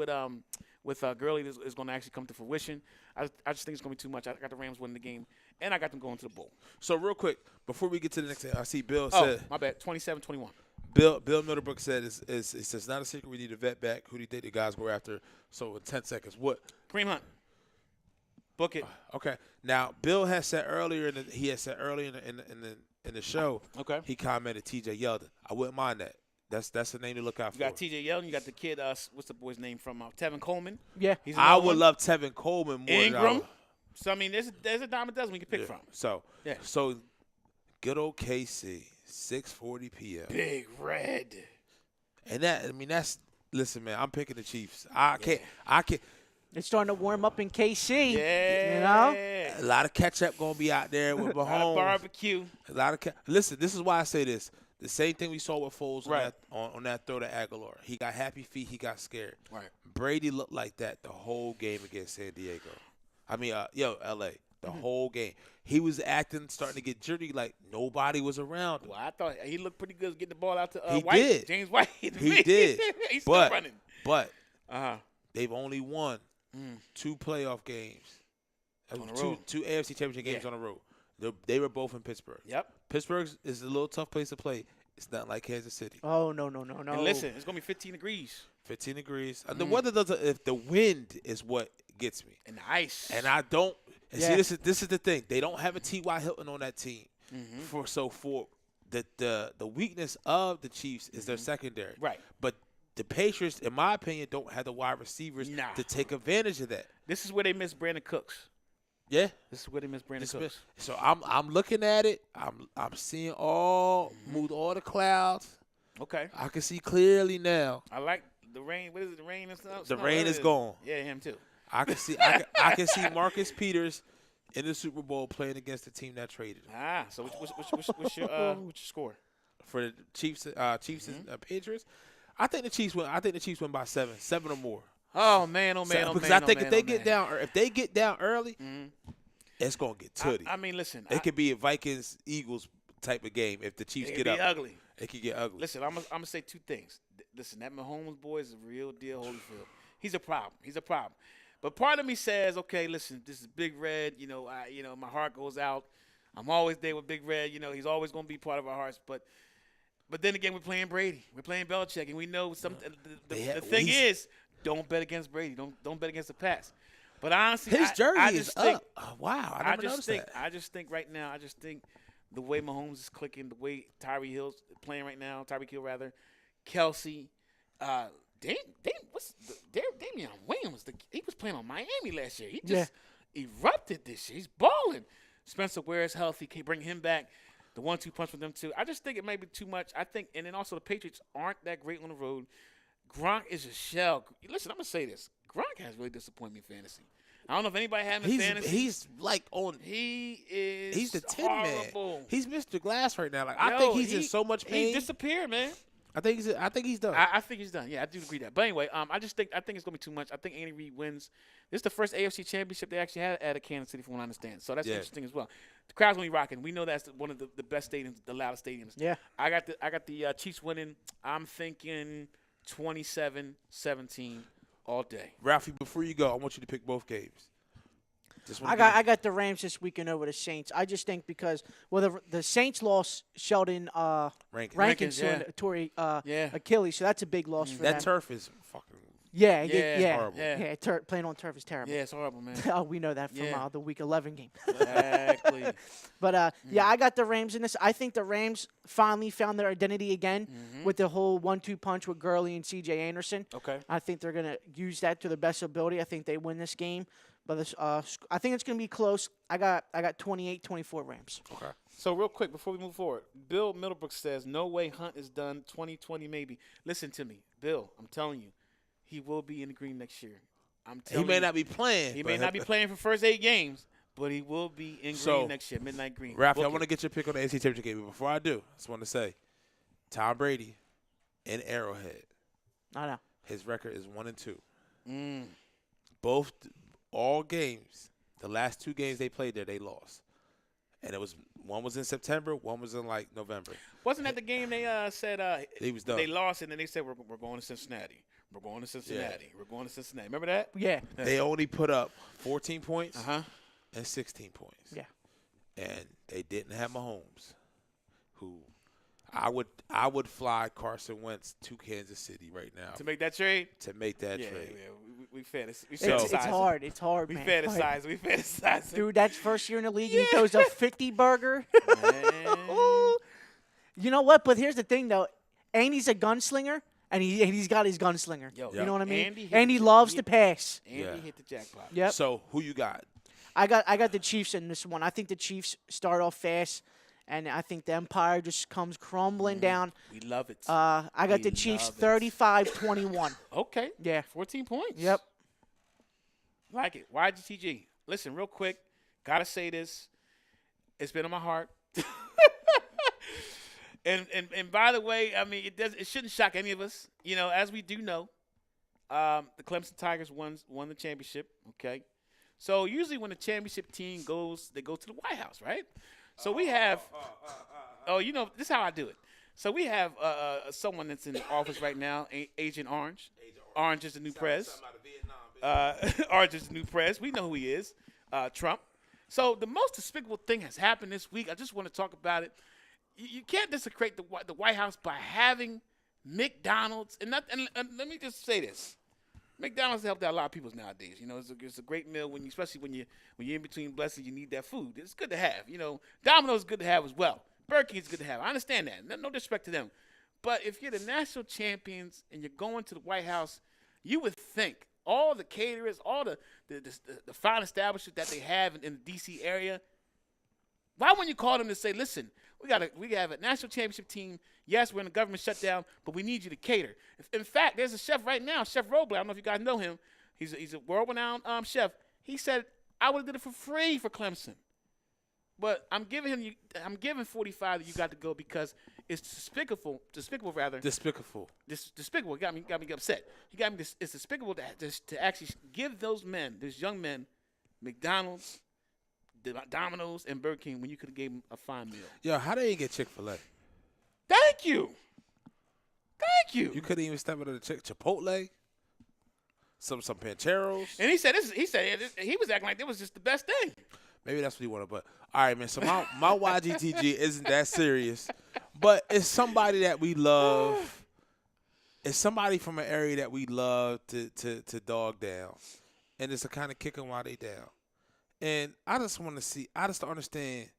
with Gurley is going to actually come to fruition. I just think it's going to be too much. I got the Rams winning the game, and I got them going to the bowl. So real quick, before we get to the next thing, I see Bill said. Oh, my bad. 27-21. Bill Middlebrook said it's not a secret we need a vet back. Who do you think the guys go after? So in 10 seconds, what? Kareem Hunt. Book it. Okay. Now, Bill has said earlier in the show. Okay. He commented T.J. Yeldon. I wouldn't mind that. That's the name to look out for. You got T.J. Yeldon. You got the kid. What's the boy's name from Tevin Coleman? Yeah. I would love Tevin Coleman more. Ingram. So I mean, there's a dime a dozen we can pick from. So good old KC, 6:40 p.m. Big Red. And that's listen, man. I'm picking the Chiefs. I can't. It's starting to warm up in KC. Yeah. You know? A lot of ketchup going to be out there with Mahomes. Barbecue. Listen, this is why I say this. The same thing we saw with Foles on that throw to Aguilar. He got happy feet. He got scared. Right. Brady looked like that the whole game against San Diego. L.A. The whole game. He was starting to get jittery like nobody was around him. Well, I thought he looked pretty good getting the ball out to he White. Did. James White. He did. He's still running. But they've only won 2 playoff games. Two AFC Championship games on the road. They were both in Pittsburgh. Yep. Pittsburgh is a little tough place to play. It's not like Kansas City. Oh, no. And listen, it's going to be 15 degrees. 15 degrees. The weather doesn't. If the wind is what gets me, And the ice. and I don't. And Yeah. see, this is the thing. They don't have a T.Y. Hilton on that team. For the weakness of the Chiefs is their secondary. Right. But the Patriots, in my opinion, don't have the wide receivers to take advantage of that. This is where they miss Brandon Cooks. Yeah. This is where they miss Brandon Cooks. So I'm looking at it. I'm seeing move all the clouds. Okay. I can see clearly now. I like the rain. What is it? The rain and stuff? The rain is gone. Yeah, him too. I can see I can see Marcus Peters in the Super Bowl playing against the team that traded him. So what's your score? For the Chiefs and Patriots, I think the Chiefs win. I think the Chiefs win by 7 or more. Oh man, Because I think if they get down early, it's gonna get tooty. I mean, listen, it could be a Vikings-Eagles type of game if the Chiefs get up. Ugly. It could get ugly. Listen, I'm gonna say two things. Listen, that Mahomes boy is a real deal, Holyfield. He's a problem. But part of me says, okay, listen, this is Big Red. My heart goes out. I'm always there with Big Red. He's always gonna be part of our hearts. But then again, we're playing Brady. We're playing Belichick, and we know the thing is, don't bet against Brady. Don't bet against the Pats. But honestly, his jersey is up. Oh, wow, I never noticed that. I just think right now, the way Mahomes is clicking, the way Tyreek Hill's playing right now, Kelsey, Damian Williams, he was playing on Miami last year. He just erupted this year. He's balling. Spencer Ware is healthy. Can bring him back. The 1-2 punch with them too. I just think it may be too much. I think, and then also the Patriots aren't that great on the road. Gronk is a shell. Listen, I'm gonna say this. Gronk has really disappointed me in fantasy. I don't know if anybody had him in fantasy. He's like on. He's the tin man. He's Mr. Glass right now. I think he's in so much pain. He disappeared, man. I think he's done. I think he's done. Yeah, I do agree that. But anyway, I think it's gonna be too much. I think Andy Reid wins. This is the first AFC championship they actually had at Kansas City, from what I understand. So that's interesting as well. The crowd's gonna be rocking. We know that's one of the best stadiums, the loudest stadiums. Yeah. I got the Chiefs winning. I'm thinking 27-17 all day. Ralphie, before you go, I want you to pick both games. I got the Rams this weekend over the Saints. I just think because the Saints lost Sheldon Rankins to Achilles, so that's a big loss for them. That turf is fucking. Horrible. Playing on turf is terrible. Yeah, it's horrible, man. We know that from the Week 11 game. Exactly. But I got the Rams in this. I think the Rams finally found their identity again with the whole 1-2 punch with Gurley and C.J. Anderson. Okay. I think they're gonna use that to their best ability. I think they win this game. But I think it's going to be close. I got 28-24 Rams. Okay. So real quick before we move forward, Bill Middlebrook says, no way Hunt is done, 2020 maybe. Listen to me, Bill, I'm telling you, he will be in the green next year. He may not be playing. He may not be playing for first 8 games, but he will be in green next year, midnight green. Ralph, I want to get your pick on the AFC Championship game. But before I do, I just want to say, Tom Brady in Arrowhead. I know. His record is 1-2. All games, the last 2 games they played there, they lost. And one was in September, one was in November. Wasn't that the game they said he was done. They lost, and then they said we're going to Cincinnati. We're going to Cincinnati. Yeah. We're going to Cincinnati. Remember that? Yeah. They only put up 14 points and 16 points. Yeah. And they didn't have Mahomes, who I would fly Carson Wentz to Kansas City right now to make that trade. trade. Yeah, we fantasize. It's hard, man. We fantasize. Dude, that's first year in the league. He throws a 50 burger. You know what? But here's the thing, though. Andy's a gunslinger, and he's got his gunslinger. You know what I mean? Andy loves to pass. Andy hit the jackpot. Yep. So who you got? I got the Chiefs in this one. I think the Chiefs start off fast. And I think the Empire just comes crumbling down. We love it. I got the Chiefs 35-21. Okay. Yeah. 14 points. Yep. Like it. YGTG. Listen, real quick. Got to say this. It's been on my heart. and by the way, I mean, it shouldn't shock any of us. As we do know, the Clemson Tigers won the championship. Okay. So usually when the championship team goes, they go to the White House, right? So we have this is how I do it. So we have someone that's in the office right now, Agent Orange. Orange is the new press. Orange is the new press. We know who he is, Trump. So the most despicable thing has happened this week. I just want to talk about it. you can't desecrate the White House by having McDonald's. And let me just say this. McDonald's helped out a lot of people nowadays. You know, it's a great meal especially when you're in between blessings, you need that food. It's good to have. You know, Domino's is good to have as well. Burger King's good to have. I understand that. No disrespect to them. But if you're the national champions and you're going to the White House, you would think all the caterers, all the fine establishments that they have in the D.C. area, why wouldn't you call them to say, listen, we have a national championship team. Yes, we're in a government shutdown, but we need you to cater. In fact, there's a chef right now, Chef Roble. I don't know if you guys know him. He's a world-renowned chef. He said, I would have did it for free for Clemson. But I'm giving 45 that you got to go because it's despicable. Despicable. It got me upset. It's despicable to actually give those young men, McDonald's, Domino's, and Burger King when you could have gave them a fine meal. Yo, how they get Chick-fil-A? Thank you. You couldn't even step into the Chipotle, some Pancheros. And he said he was acting like it was just the best thing. Maybe that's what he wanted. But all right, man. So my YGTG isn't that serious, but it's somebody that we love. It's somebody from an area that we love to dog down, and it's to kind of kick them while they down. And I just want to see. I just don't understand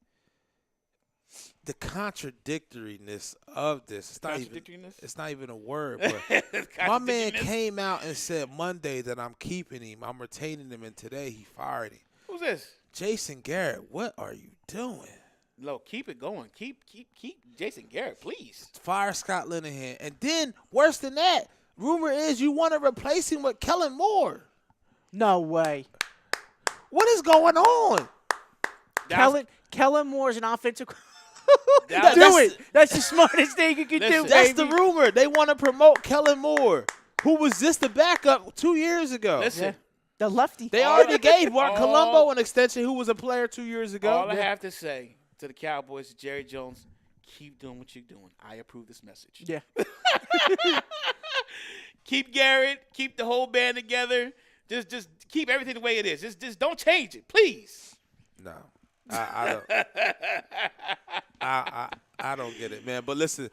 the contradictoriness of this. It's not even a word. But my man came out and said Monday that I'm keeping him. I'm retaining him, and today he fired him. Who's this? Jason Garrett. What are you doing? No, keep it going. Keep Jason Garrett, please. Fire Scott Linehan. And then, worse than that, rumor is you want to replace him with Kellen Moore. No way. What is going on? Kellen Moore's an offensive. Do That's it. That's the smartest thing you can do. That's baby. the rumor. They want to promote Kellen Moore, who was just the backup 2 years ago. Listen. Yeah. The lefty. They already gave Mark Colombo an extension, who was a player 2 years ago. All I have to say to the Cowboys, Jerry Jones, keep doing what you're doing. I approve this message. Yeah. Keep Garrett. Keep the whole band together. Just keep everything the way it is. Just don't change it, please. No, I don't. I don't get it, man. But listen,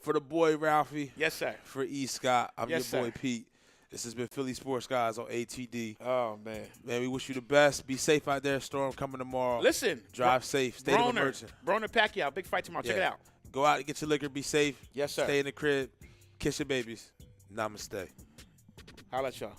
for the boy Ralphie. Yes, sir. For E. Scott, I'm Yes, your boy sir. Pete. This has been Philly Sports Guys on ATD. Oh, man. Man, we wish you the best. Be safe out there. Storm coming tomorrow. Listen. Drive safe. State of emergency. Broner Pacquiao. Big fight tomorrow. Check it out. Go out and get your liquor. Be safe. Yes, sir. Stay in the crib. Kiss your babies. Namaste. Holla at y'all.